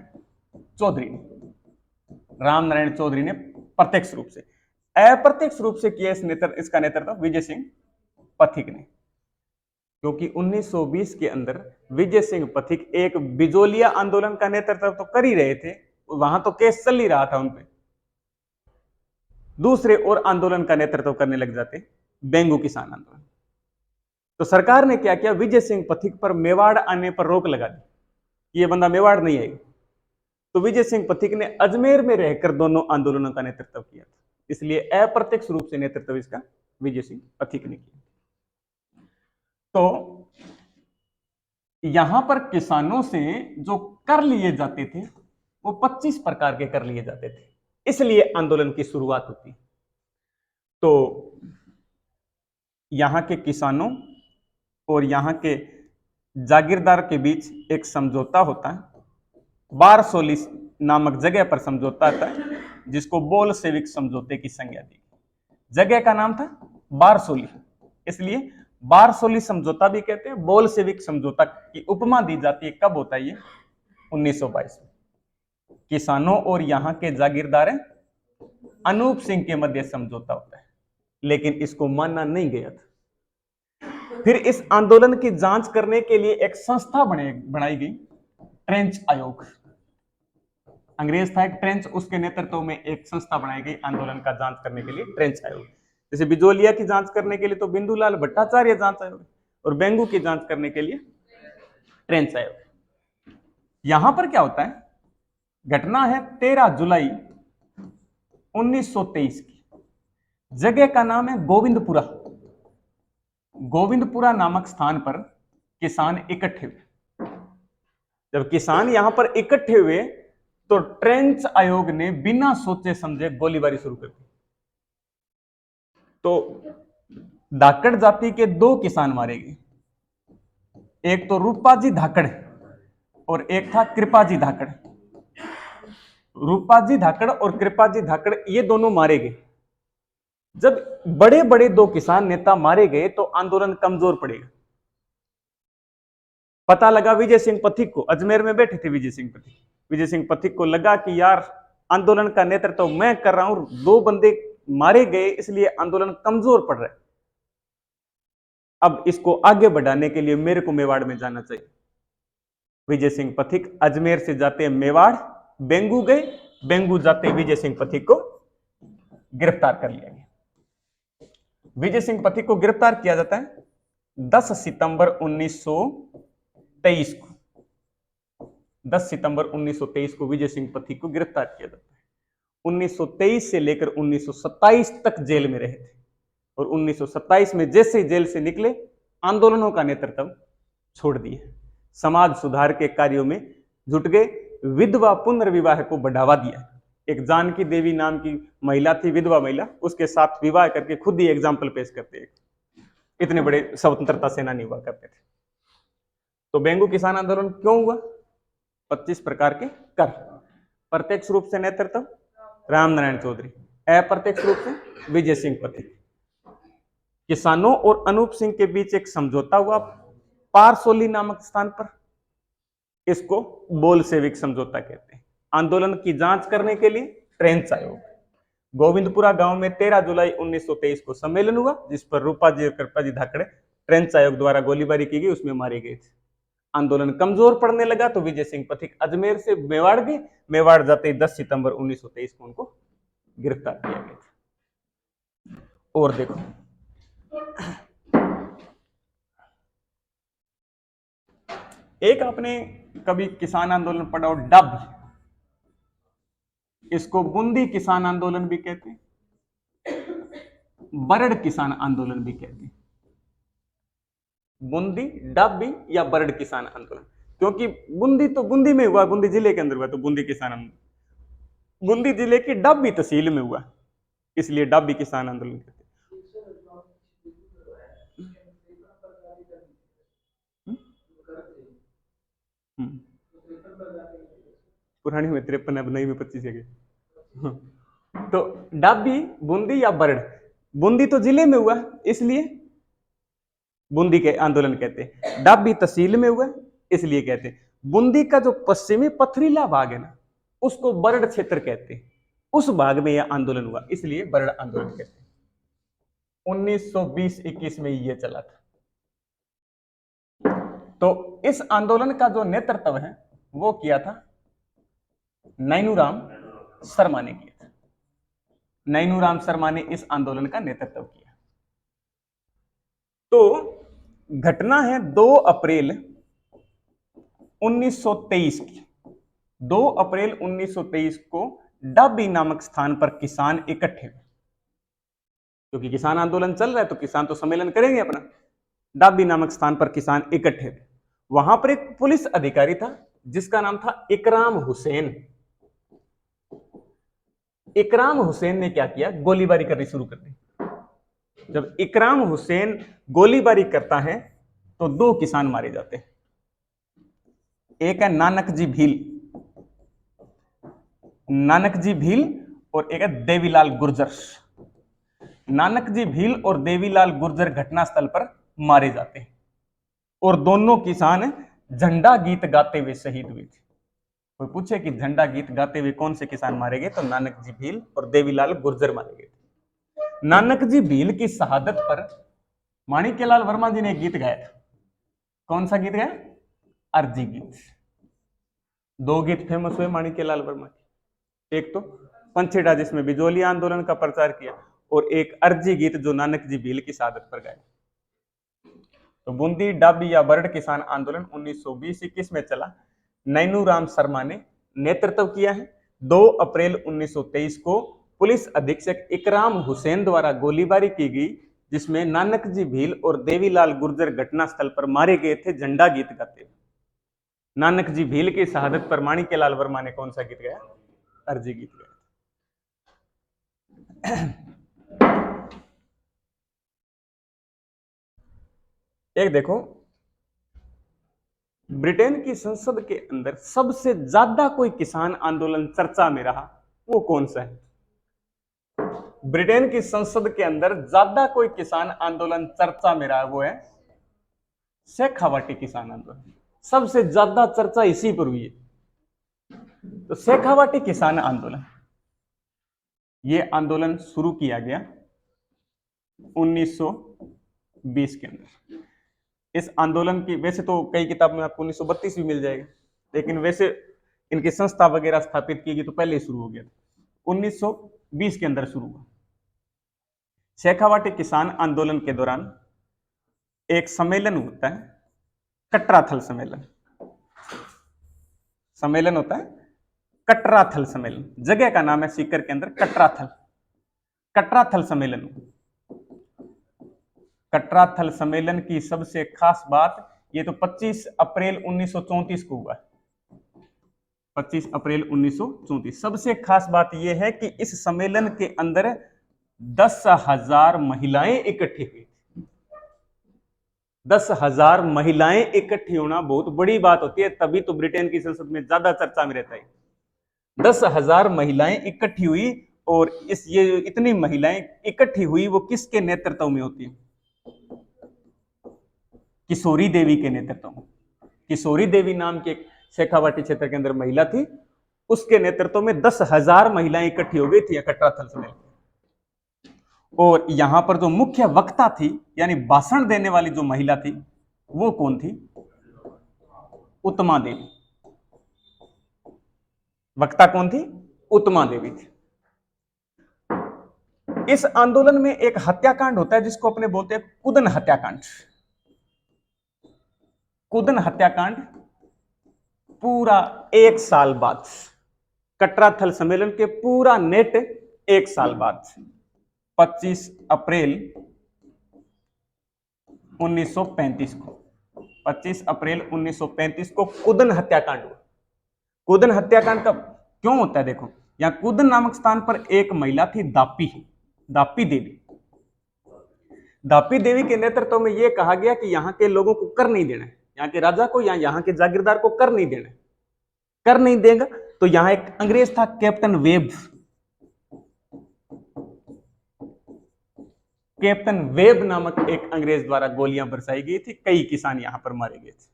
चौधरी ने। रामनारायण चौधरी ने प्रत्यक्ष रूप से। अप्रत्यक्ष रूप से किया इसका नेतृत्व विजय सिंह पथिक ने। क्योंकि 1920 के अंदर विजय सिंह पथिक एक बिजोलिया आंदोलन का नेतृत्व तो कर ही रहे थे, वहां तो केस चल ही रहा था उनपे। दूसरे और आंदोलन का नेतृत्व करने लग जाते, बेंगू किसान आंदोलन। तो सरकार ने क्या किया, विजय सिंह पथिक पर मेवाड़ आने पर रोक लगा दी, ये बंदा मेवाड़ नहीं आएगा। तो विजय सिंह पथिक ने अजमेर में रहकर दोनों आंदोलनों का नेतृत्व किया था। इसलिए अप्रत्यक्ष रूप से नेतृत्व इसका विजय सिंह पथिक ने किया। तो यहां पर किसानों से जो कर लिए जाते थे वो 25 प्रकार के कर लिए जाते थे, इसलिए आंदोलन की शुरुआत होती। तो यहां के किसानों और यहां के जागीरदार के बीच एक समझौता होता है। बारसोली नामक जगह पर समझौता आता है, जिसको बोल्शेविक समझौते की संज्ञा दी। जगह का नाम था बारसोली, इसलिए बारसोली समझौता भी कहते हैं। बोल्शेविक समझौता की उपमा दी जाती है। कब होता है ये? 1922 में। किसानों और यहां के जागीरदार अनूप सिंह के मध्य समझौता होता है, लेकिन इसको माना नहीं गया था। फिर इस आंदोलन की जांच करने के लिए एक संस्था बनाई गई, ट्रेंच आयोग। अंग्रेज था एक ट्रेंच, उसके नेतृत्व में एक संस्था बनाई गई आंदोलन का जांच करने के लिए, ट्रेंच आयोग। जैसे बिजोलिया की जांच करने के लिए तो बिंदुलाल भट्टाचार्य जांच आयोग, और बेंगू की जांच करने के लिए ट्रेंच आयोग। यहां पर क्या होता है, घटना है 13 जुलाई 1923 की। जगह का नाम है गोविंदपुरा। गोविंदपुरा नामक स्थान पर किसान इकट्ठे हुए। जब किसान यहां पर इकट्ठे हुए तो ट्रेंच आयोग ने बिना सोचे समझे गोलीबारी शुरू कर दी। तो धाकड़ जाति के 2 किसान मारे गए, एक तो रूपाजी धाकड़ और एक था कृपाजी धाकड़। रूपाजी धाकड़ और कृपाजी धाकड़ ये दोनों मारे गए। जब बड़े बड़े 2 किसान नेता मारे गए तो आंदोलन कमजोर पड़ेगा। पता लगा विजय सिंह पथिक को, अजमेर में बैठे थे विजय सिंह पथिक। विजय सिंह पथिक को लगा कि यार आंदोलन का नेतृत्व मैं कर रहा हूं, 2 बंदे मारे गए, इसलिए आंदोलन कमजोर पड़ रहा है। अब इसको आगे बढ़ाने के लिए मेरे को मेवाड़ में जाना चाहिए। विजय सिंह पथिक अजमेर से जाते मेवाड़, बेंगू गए, बेंगू जाते विजय सिंह पथिक को गिरफ्तार कर लिया गया। विजय सिंह पथिक को गिरफ्तार किया जाता है 10 सितंबर 1923 को। 10 सितंबर 1923 को विजय सिंह पथिक को गिरफ्तार किया जाता है। 1923 से लेकर 1927 तक जेल में रहे थे, और 1927 में जैसे जेल से निकले आंदोलनों का नेतृत्व छोड़ दिए, समाज सुधार के कार्यों में जुट गए, विधवा पुनर्विवाह को बढ़ावा दिया। एक जानकी देवी नाम की महिला थी, विधवा महिला, उसके साथ विवाह करके खुद ही एग्जाम्पल पेश करते, इतने बड़े स्वतंत्रता सेनानी हुआ करते थे। तो बेंगू किसान आंदोलन क्यों हुआ? 25 प्रकार के कर। प्रत्यक्ष रूप से नेतृत्व रामनारायण चौधरी, अप्रत्यक्ष रूप से विजय सिंह पथिक। किसानों और अनूप सिंह के बीच एक समझौता हुआ पारसोली नामक स्थान पर, इसको बोल्शेविक समझौता कहते हैं। आंदोलन की जांच करने के लिए ट्रेंच आयोग। गोविंदपुरा गांव में 13 जुलाई 1923 को सम्मेलन हुआ, जिस पर रूपाजी और कृपाजी धाकड़े ट्रेंच आयोग द्वारा गोलीबारी की गई, उसमें मारे गए थे। आंदोलन कमजोर पड़ने लगा तो विजय सिंह पथिक अजमेर से मेवाड़ गए। मेवाड़ जाते ही 10 सितंबर 1923 को उनको गिरफ्तार किया गया था। और देखो, एक आपने कभी किसान आंदोलन पढ़ा हो, डब। इसको बूंदी किसान आंदोलन भी कहते हैं, बरड़ किसान आंदोलन भी कहते हैं। बूंदी, डाबी या बरड़ किसान आंदोलन, क्योंकि बूंदी तो बूंदी में हुआ, बूंदी जिले के अंदर हुआ, तो बूंदी किसान आंदोलन। बूंदी जिले की डाबी तहसील में हुआ, इसलिए डाबी किसान आंदोलन कहते हैं। पुरानी में 53, अब नई में 25 है। तो डाबी, बूंदी या बरड़, बूंदी तो जिले में हुआ इसलिए बूंदी के आंदोलन कहते हैं, डाबी तहसील में हुआ इसलिए कहते हैं। बूंदी का जो पश्चिमी पथरीला भाग है ना, उसको बरड़ क्षेत्र कहते हैं, उस भाग में यह आंदोलन हुआ, इसलिए बरड़ आंदोलन कहते हैं। 1920-21 में ये चला था। तो इस आंदोलन का जो नेतृत्व है वो किया था नैनूराम शर्मा ने किया था। नैनूराम शर्मा ने इस आंदोलन का नेतृत्व किया। तो घटना है 2 अप्रैल 1923 की। 2 अप्रैल 1923 को डाबी नामक स्थान पर किसान इकट्ठे हुए, क्योंकि किसान आंदोलन चल रहा है तो किसान तो सम्मेलन करेंगे अपना। डाबी नामक स्थान पर किसान इकट्ठे हुए। वहां पर एक पुलिस अधिकारी था जिसका नाम था इकराम हुसैन। इकराम हुसैन ने क्या किया, गोलीबारी करनी शुरू कर दी। जब इकराम हुसैन गोलीबारी करता है तो 2 किसान मारे जाते हैं। एक है नानक जी भील, नानक जी भील, और एक है देवीलाल गुर्जर। नानक जी भील और देवीलाल गुर्जर घटनास्थल पर मारे जाते हैं, और दोनों किसान झंडा गीत गाते हुए शहीद हुए थे। कोई पूछे कि झंडा गीत गाते हुए कौन से किसान मारे गए, तो नानक जी भील और देवीलाल गुर्जर मारे गए थे। नानक जी भील की शहादत पर माणिक्यलाल वर्मा जी ने एक गीत गाया था। कौन सा गीत गाया? अर्जी गीत। 2 गीत फेमस हुए माणिक्यलाल वर्मा के, एक तो पंचेड़ा जिसमें बिजोली आंदोलन का प्रचार किया, और एक अर्जी गीत जो नानक जी भील की शहादत पर गाया। तो बूंदी, डाबी या बरड़ किसान आंदोलन 1920-21 में चला। नैनूराम शर्मा ने नेतृत्व किया है। 2 अप्रैल 1923 को पुलिस अधीक्षक इकराम हुसैन द्वारा गोलीबारी की गई, जिसमें नानक जी भील और देवीलाल गुर्जर घटनास्थल पर मारे गए थे झंडा गीत गाते। नानक जी भील की शहादत पर माणिक्यलाल वर्मा ने कौन सा गीत गाया? अर्जी गीत गाया। एक देखो, ब्रिटेन की संसद के अंदर सबसे ज्यादा कोई किसान आंदोलन चर्चा में रहा, वो कौन सा है? ब्रिटेन की संसद के अंदर ज्यादा कोई किसान आंदोलन चर्चा में रहा, वो है शेखावाटी किसान आंदोलन। सबसे ज्यादा चर्चा इसी पर हुई है। तो शेखावाटी किसान आंदोलन, ये आंदोलन शुरू किया गया 1920 के अंदर। इस आंदोलन की वैसे तो कई किताब में आपको 1932 भी मिल जाएगी, लेकिन वैसे इनकी संस्था वगैरह स्थापित की गई तो पहले शुरू हो गया था। 1920 के अंदर शुरू हुआ। शेखावाटी किसान आंदोलन के दौरान एक सम्मेलन होता है, कटराथल सम्मेलन। सम्मेलन होता है कटराथल सम्मेलन, जगह का नाम है सीकर के अंदर कटराथल। कटराथल सम्मेलन, कटराथल सम्मेलन की सबसे खास बात, ये तो 25 अप्रैल 1934 को हुआ। 25 अप्रैल 1934। सबसे खास बात यह है कि इस सम्मेलन के अंदर 10,000 महिलाएं इकट्ठी हुई। 10,000 महिलाएं इकट्ठी होना बहुत बड़ी बात होती है, तभी तो ब्रिटेन की संसद में ज्यादा चर्चा में रहता है। 10,000 महिलाएं इकट्ठी हुई, और ये इतनी महिलाएं इकट्ठी हुई वो किसके नेतृत्व में होती है? किशोरी देवी के नेतृत्व में। किशोरी देवी नाम के शेखावाटी क्षेत्र के अंदर महिला थी, उसके नेतृत्व में 10,000 महिलाएं इकट्ठी हो गई थी कटराथल सम्मेलन। और यहां पर जो मुख्य वक्ता थी, यानी भाषण देने वाली जो महिला थी, वो कौन थी? उत्तमा देवी। वक्ता कौन थी? उत्तमा देवी थी। इस आंदोलन में एक हत्याकांड होता है जिसको अपने बोलते हैं कुदन हत्याकांड। कुदन हत्याकांड पूरा 1 साल बाद कटरा थल सम्मेलन के पूरा नेट एक साल बाद 25 अप्रैल 1935 को 25 अप्रैल 1935 को कुदन हत्याकांड हुआ। कुदन हत्याकांड कब क्यों होता है? देखो, यहां कुदन नामक स्थान पर एक महिला थी, दापी देवी। दापी देवी के नेतृत्व में यह कहा गया कि यहां के लोगों को कर नहीं देना है, यहां के राजा को या यहां के जागीरदार को कर नहीं देना, कर नहीं देगा। तो यहां एक अंग्रेज था, कैप्टन वेब। कैप्टन वेब नामक एक अंग्रेज द्वारा गोलियां बरसाई गई थी, कई किसान यहां पर मारे गए थे।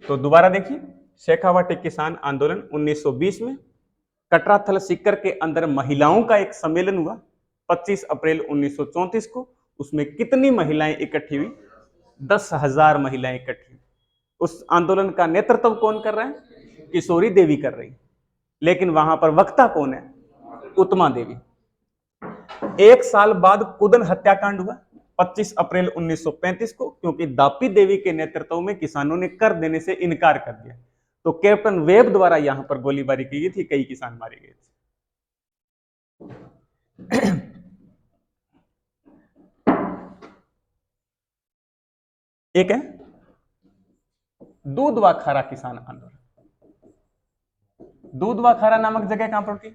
तो दोबारा देखिए, शेखावाटी किसान आंदोलन 1920 में कटरा थल सीकर के अंदर महिलाओं का एक सम्मेलन हुआ 25 अप्रैल 1934 को। उसमें कितनी महिलाएं इकट्ठी हुई? 10,000 महिलाएं इकट्ठी हुई। उस आंदोलन का नेतृत्व कौन कर रहा है? किशोरी देवी कर रही, लेकिन वहां पर वक्ता कौन है? उत्तमा देवी। एक साल बाद कुदन हत्याकांड हुआ 25 अप्रैल 1935 को, क्योंकि दापी देवी के नेतृत्व में किसानों ने कर देने से इनकार कर दिया। तो कैप्टन वेब द्वारा यहां पर गोलीबारी की गई थी, कई किसान मारे गए थे। एक है दूधवा खारा किसान आंदोलन। दूधवा खारा नामक जगह कहां पड़ती?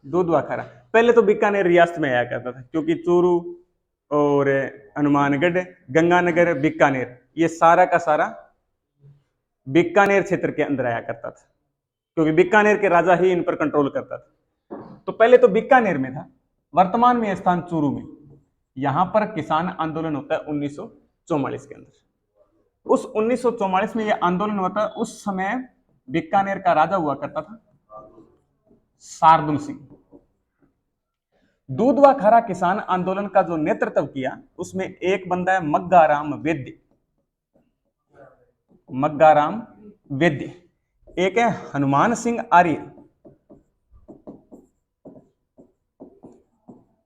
दूधवा खारा पहले तो बीकानेर रियासत में आया करता था, क्योंकि चूरू और हनुमानगढ़, गंगानगर, बीकानेर, ये सारा का सारा बीकानेर क्षेत्र के अंदर आया करता था, क्योंकि बीकानेर के राजा ही इन पर कंट्रोल करता था। तो पहले तो बीकानेर में था, वर्तमान में स्थान चूरू में। यहां पर किसान आंदोलन होता है 1944 के अंदर। उस 1944 में यह आंदोलन होता है। उस समय बीकानेर का राजा हुआ करता था शार्दुल सिंह। दूधवा खारा किसान आंदोलन का जो नेतृत्व किया, उसमें एक बंदा है मग्गाराम वैद्य। मग्गाराम वैद्य, एक है हनुमान सिंह आर्य,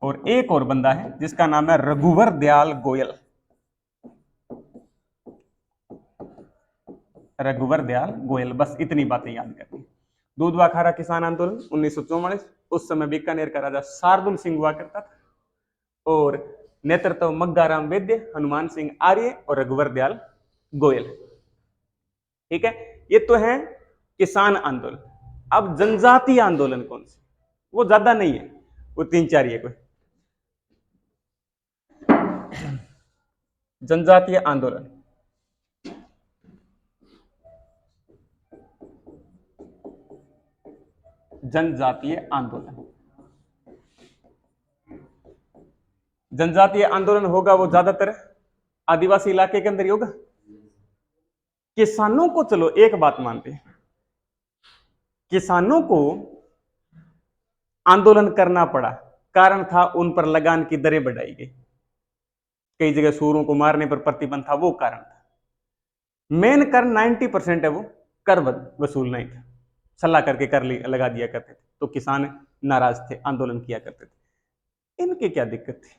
और एक और बंदा है जिसका नाम है रघुवर दयाल गोयल। रघुवर दयाल गोयल, बस इतनी बातें याद करनी। दूधवा खारा किसान आंदोलन 1944, उस समय बीकानेर का राजा शार्दुल सिंह हुआ करता था, और नेतृत्व मग्गाराम वैद्य, हनुमान सिंह आर्य और रघुवर दयाल गोयल। ठीक है, ये तो है किसान आंदोलन। अब जनजातीय आंदोलन कौन से? वो ज्यादा नहीं है, वो 3-4 ही है कोई। जनजातीय आंदोलन, जनजातीय आंदोलन। जनजातीय आंदोलन होगा वो ज्यादातर आदिवासी इलाके के अंदर ही होगा। किसानों को, चलो एक बात मानते हैं, किसानों को आंदोलन करना पड़ा, कारण था उन पर लगान की दरें बढ़ाई गई, कई जगह सूरों को मारने पर प्रतिबंध था, वो कारण था। मेन कारण 90% है वो कर वसूलना ही था। सलाह करके कर लगा दिया करते थे, तो किसान नाराज थे, आंदोलन किया करते थे। इनकी क्या दिक्कत थी?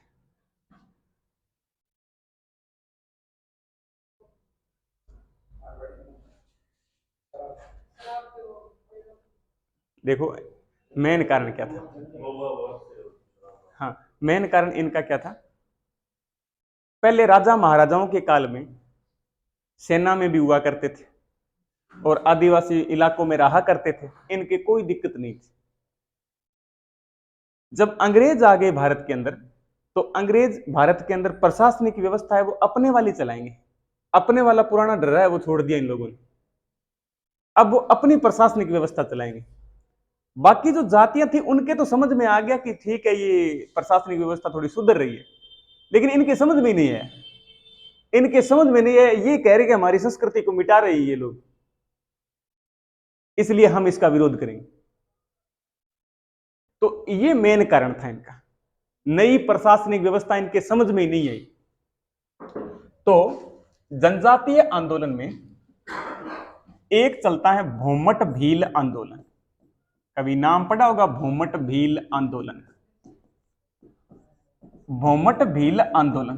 देखो, मेन कारण क्या था? हाँ, मेन कारण इनका क्या था? पहले राजा महाराजाओं के काल में सेना में भी हुआ करते थे और आदिवासी इलाकों में रहा करते थे, इनके कोई दिक्कत नहीं थी। जब अंग्रेज आ गए भारत के अंदर, तो अंग्रेज भारत के अंदर प्रशासनिक व्यवस्था है वो अपने वाली चलाएंगे। अपने वाला पुराना डर है वो छोड़ दिया इन लोगों ने, अब वो अपनी प्रशासनिक व्यवस्था चलाएंगे। बाकी जो जातियां थी उनके तो समझ में आ गया कि ठीक है, ये प्रशासनिक व्यवस्था थोड़ी सुधर रही है, लेकिन इनके समझ में नहीं है। इनके समझ में नहीं है, ये कह रहे कि हमारी संस्कृति को मिटा रहे हैं ये लोग, इसलिए हम इसका विरोध करेंगे। तो ये मेन कारण था इनका, नई प्रशासनिक व्यवस्था इनके समझ में नहीं आई। तो जनजातीय आंदोलन में एक चलता है भूमट भील आंदोलन। कभी नाम पढ़ा होगा भूमट भील आंदोलन। भूमट भील आंदोलन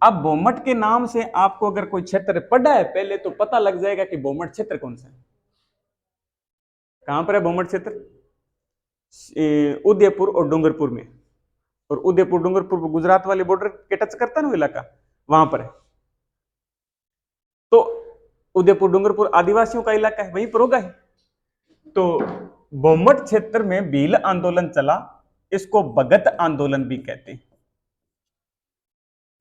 अब बोमट के नाम से आपको अगर कोई क्षेत्र पढ़ा है पहले तो पता लग जाएगा कि बोमट क्षेत्र कौन सा है। कहां पर है बोमट क्षेत्र? उदयपुर और डूंगरपुर में। और उदयपुर डूंगरपुर गुजरात वाले बॉर्डर के टच करता है ना वो इलाका, वहां पर है। तो उदयपुर डूंगरपुर आदिवासियों का इलाका है, वहीं पर होगा ही। तो बोमट क्षेत्र में भील आंदोलन चला, इसको भगत आंदोलन भी कहते हैं।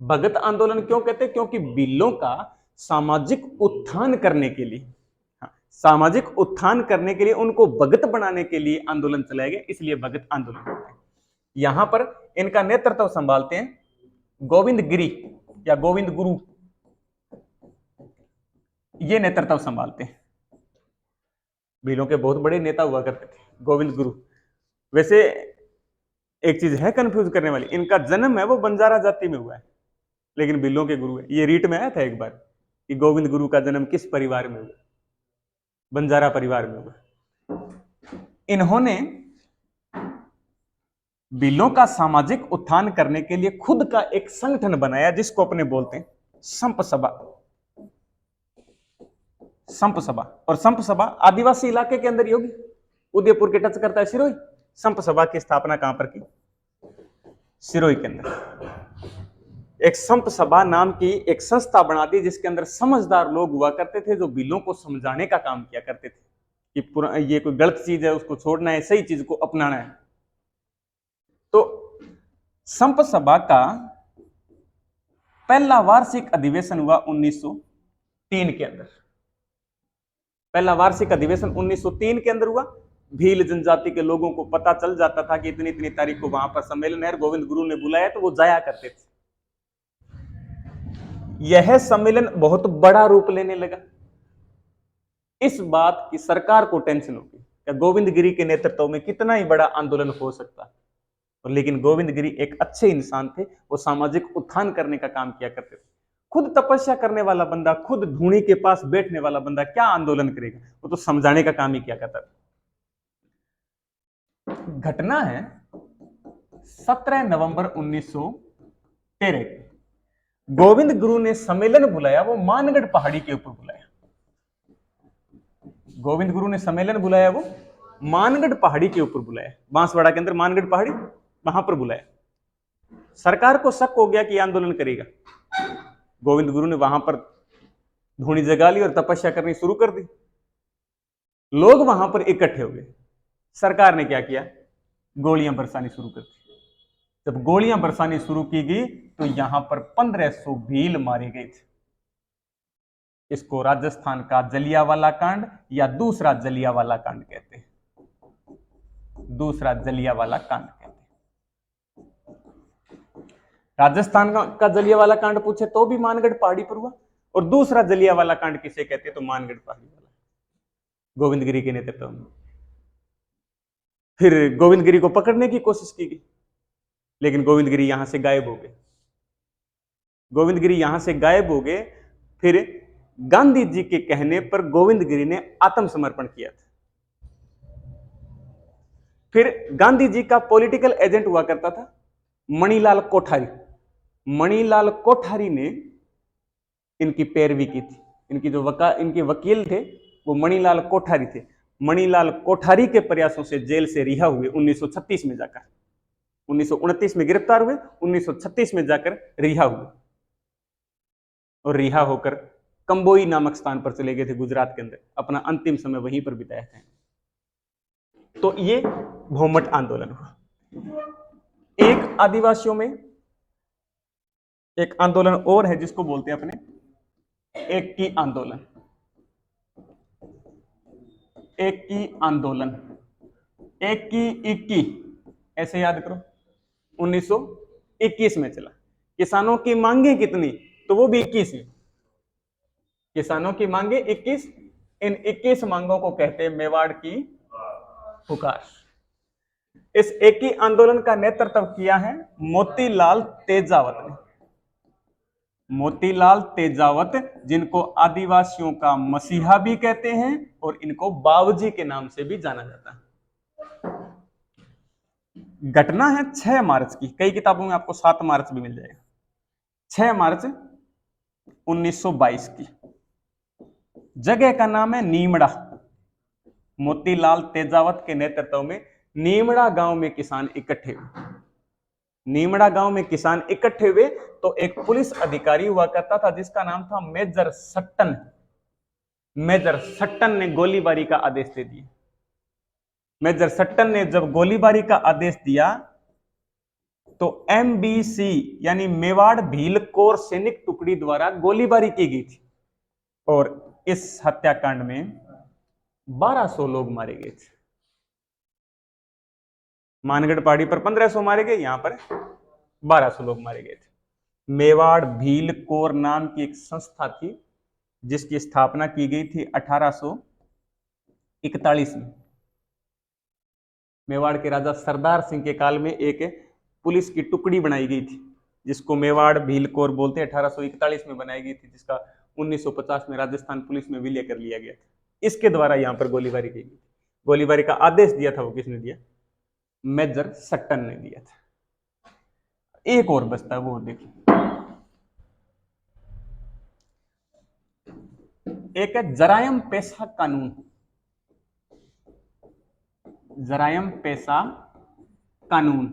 भगत आंदोलन क्यों कहते हैं? क्योंकि भीलों का सामाजिक उत्थान करने के लिए, सामाजिक उत्थान करने के लिए, उनको भगत बनाने के लिए आंदोलन चलाया गया, इसलिए भगत आंदोलन कहते हैं। यहां पर इनका नेतृत्व संभालते हैं गोविंद गिरी या गोविंद गुरु, ये नेतृत्व संभालते हैं। भीलों के बहुत बड़े नेता हुआ करते थे गोविंद गुरु। वैसे एक चीज है कंफ्यूज करने वाली, इनका जन्म है वो बंजारा जाति में हुआ है, लेकिन भीलों के गुरु है। ये रीट में आया था एक बार कि गोविंद गुरु का जन्म किस परिवार में हुआ, बंजारा परिवार में हुआ। इन्होंने भीलों का सामाजिक उत्थान करने के लिए खुद का एक संगठन बनाया जिसको अपने बोलते हैं संप सभा। संप सभा, और संप सभा आदिवासी इलाके के अंदर ही होगी, उदयपुर के टच करता है सिरोही। संप सभा की स्थापना कहां पर की? सिरोही के अंदर। एक संप सभा नाम की एक संस्था बना दी जिसके अंदर समझदार लोग हुआ करते थे जो भीलों को समझाने का काम किया करते थे कि ये कोई गलत चीज है उसको छोड़ना है, सही चीज को अपनाना है। तो संप सभा का पहला वार्षिक अधिवेशन हुआ 1903 के अंदर। पहला वार्षिक अधिवेशन 1903 के अंदर हुआ। भील जनजाति के लोगों को पता चल जाता था कि इतनी इतनी तारीख को वहां पर सम्मेलन है, गोविंद गुरु ने बुलाया, तो वो जाया करते थे। यह सम्मेलन बहुत बड़ा रूप लेने लगा। इस बात की सरकार को टेंशन होगी कि गोविंद गिरी के नेतृत्व में कितना ही बड़ा आंदोलन हो सकता है। और लेकिन गोविंद गिरी एक अच्छे इंसान थे, वो सामाजिक उत्थान करने का काम किया करते थे। खुद तपस्या करने वाला बंदा, खुद धूनी के पास बैठने वाला बंदा क्या आंदोलन करेगा? वो तो समझाने का काम ही किया करता था। घटना है 17 नवंबर 1913 की। गोविंद गुरु ने सम्मेलन बुलाया, वो मानगढ़ पहाड़ी के ऊपर बुलाया। गोविंद गुरु ने सम्मेलन बुलाया, वो मानगढ़ पहाड़ी के ऊपर बुलाया। बांसवाड़ा के अंदर मानगढ़ पहाड़ी, वहां पर बुलाया। सरकार को शक हो गया कि आंदोलन करेगा। गोविंद गुरु ने वहां पर धूनी जगा ली और तपस्या करनी शुरू कर दी। लोग वहां पर इकट्ठे हो गए। सरकार ने क्या किया? गोलियां बरसानी शुरू कर दी। जब गोलियां बरसानी शुरू की गई तो यहां पर 1500 भील मारे गए थे। इसको राजस्थान का जलियांवाला कांड या दूसरा जलियांवाला कांड कहते हैं। दूसरा जलियांवाला कांड कहते हैं। राजस्थान का जलियांवाला कांड पूछे तो भी मानगढ़ पहाड़ी पर हुआ, और दूसरा जलियांवाला कांड किसे कहते हैं तो मानगढ़ पहाड़ी वाला, गोविंद गिरी के नेतृत्व में। फिर गोविंद गिरी को पकड़ने की कोशिश की गई, लेकिन गोविंद गिरी यहां से गायब हो गए। गोविंद गिरी यहां से गायब हो गए। फिर गांधी जी के कहने पर गोविंद गिरी ने आत्मसमर्पण किया था। फिर गांधी जी का पॉलिटिकल एजेंट हुआ करता था मणिलाल कोठारी। मणिलाल कोठारी ने इनकी पैरवी की थी। इनके वकील थे वो मणिलाल कोठारी थे। मणिलाल कोठारी के प्रयासों से जेल से रिहा हुए 1936 में जाकर। 1929 में गिरफ्तार हुए, 1936 में जाकर रिहा हुए, और रिहा होकर कंबोई नामक स्थान पर चले गए थे गुजरात के अंदर। अपना अंतिम समय वहीं पर बिताया था। तो ये भौमट आंदोलन हुआ। एक आदिवासियों में एक आंदोलन और है जिसको बोलते हैं अपने एक की आंदोलन। एक की आंदोलन, एक की इक्की, ऐसे याद करो। 1921 में चला। किसानों की मांगे कितनी? तो वो भी 21 ही। किसानों की मांगे 21। इन 21 मांगों को कहते हैं मेवाड़ की पुकार। इस एक ही आंदोलन का नेतृत्व किया है मोतीलाल तेजावत ने। मोतीलाल तेजावत, जिनको आदिवासियों का मसीहा भी कहते हैं और इनको बाबूजी के नाम से भी जाना जाता है। घटना है 6 मार्च की। कई किताबों में आपको 7 मार्च भी मिल जाएगा। 6 मार्च 1922 की। जगह का नाम है नीमड़ा। मोतीलाल तेजावत के नेतृत्व में नीमड़ा गांव में किसान इकट्ठे हुए। नीमड़ा गांव में किसान इकट्ठे हुए तो एक पुलिस अधिकारी हुआ करता था जिसका नाम था मेजर सट्टन। मेजर सट्टन ने गोलीबारी का आदेश दे दिया। मेजर सट्टन ने जब गोलीबारी का आदेश दिया तो MBC यानी मेवाड़ भील कोर सैनिक टुकड़ी द्वारा गोलीबारी की गई थी और इस हत्याकांड में 1200 लोग मारे गए थे। मानगढ़ पहाड़ी पर 1500 मारे गए, यहां पर 1200 लोग मारे गए थे। मेवाड़ भील कोर नाम की एक संस्था थी जिसकी स्थापना की गई थी 1841 में। मेवाड़ के राजा सरदार सिंह के काल में एक पुलिस की टुकड़ी बनाई गई थी जिसको मेवाड़ भील कोर बोलते हैं। 1841 में बनाई गई थी जिसका 1950 में राजस्थान पुलिस में विलय कर लिया गया था। इसके द्वारा यहां पर गोलीबारी की गई। गोलीबारी का आदेश दिया था वो किसने दिया? मेजर सट्टन ने दिया था। एक और बचता है वो देखिए, एक है जरायम पेशा कानून। जरायम पेशा कानून।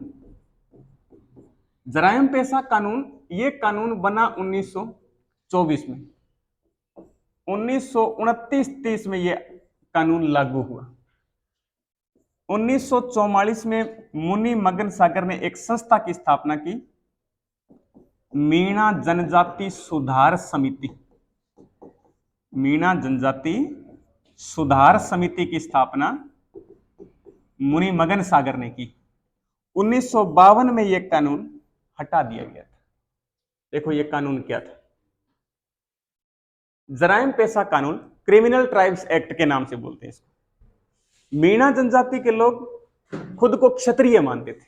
जरायम पेशा कानून ये कानून बना 1924 में। 1929-30 में ये कानून लागू हुआ। 1944 में मुनि मगन सागर ने एक संस्था की स्थापना की, मीणा जनजाति सुधार समिति। मीणा जनजाति सुधार समिति की स्थापना मुनि मगन सागर ने की। 1952 में यह कानून हटा दिया गया था। देखो ये कानून क्या था? जरायम पेशा कानून, क्रिमिनल ट्राइब्स एक्ट के नाम से बोलते हैं इसको। मीणा जनजाति के लोग खुद को क्षत्रिय मानते थे,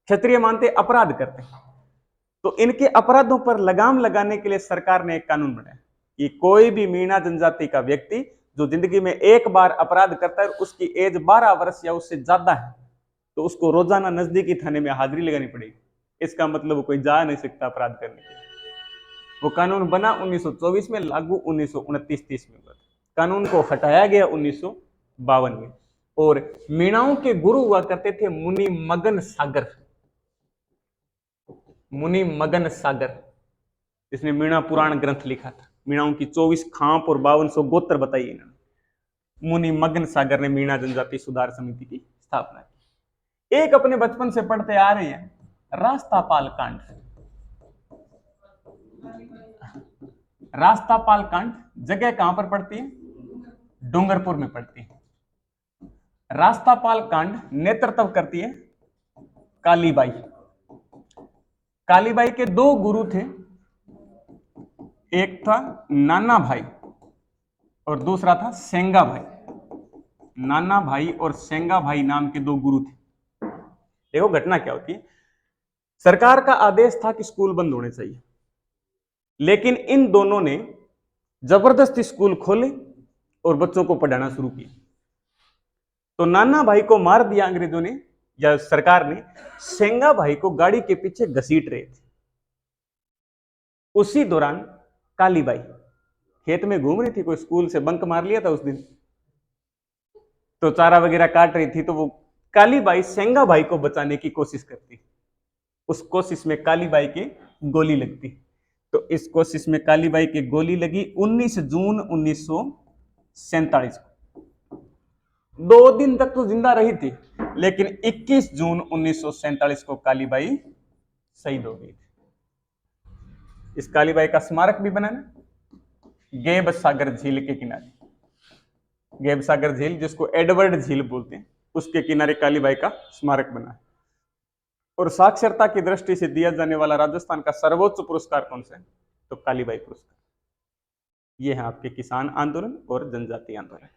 क्षत्रिय मानते अपराध करते, तो इनके अपराधों पर लगाम लगाने के लिए सरकार ने एक कानून बनाया कि कोई भी मीणा जनजाति का व्यक्ति जो जिंदगी में एक बार अपराध करता है, उसकी एज 12 वर्ष या उससे ज्यादा है, तो उसको रोजाना नजदीकी थाने में हाजिरी लगानी पड़ेगी। इसका मतलब वो कोई जा नहीं सकता अपराध करने के लिए। वो कानून बना 1924 में, लागू 1929-30 में हुआ। कानून को हटाया गया 1952 में। और मीणाओं के गुरु हुआ करते थे मुनि मगन सागर। मुनि मगन सागर इसने मीणा पुराण ग्रंथ लिखा था। मीणाओं की 24 खांप और 5200 गोत्र बताई इन्होंने। मुनि मगन सागर ने मीणा जनजाति सुधार समिति की स्थापना की। एक अपने बचपन से पढ़ते आ रहे हैं, रास्तापाल कांड। रास्तापाल कांड जगह कहां पर पड़ती है? डूंगरपुर में पड़ती है। रास्तापाल कांड नेतृत्व करती है कालीबाई। कालीबाई के दो गुरु थे, एक था नाना भाई और दूसरा था सेंगा भाई। नाना भाई और सेंगा भाई नाम के दो गुरु थे। देखो घटना क्या होती है, सरकार का आदेश था कि स्कूल बंद होने चाहिए, लेकिन इन दोनों ने जबरदस्ती स्कूल खोले और बच्चों को पढ़ाना शुरू किया। तो नाना भाई को मार दिया अंग्रेजों ने या सरकार ने। सेंगा भाई को गाड़ी के पीछे घसीट रहे थे। उसी दौरान कालीबाई खेत में घूम रही थी, कोई स्कूल से बंक मार लिया था उस दिन, तो चारा वगैरह काट रही थी। तो वो कालीबाई सेंगा भाई को बचाने की कोशिश करती। उस कोशिश में कालीबाई की गोली लगती। तो इस कोशिश में कालीबाई की गोली लगी 19 जून 1947 को। 2 दिन तक तो जिंदा रही थी, लेकिन 21 जून 1947 को कालीबाई शहीद हो गई थी। इस कालीबाई का स्मारक भी बना ना, गेब सागर झील के किनारे। गेब सागर झील जिसको एडवर्ड झील बोलते हैं, उसके किनारे कालीबाई का स्मारक बना है। और साक्षरता की दृष्टि से दिया जाने वाला राजस्थान का सर्वोच्च पुरस्कार कौन सा है? तो कालीबाई पुरस्कार। ये है आपके किसान आंदोलन और जनजाति आंदोलन।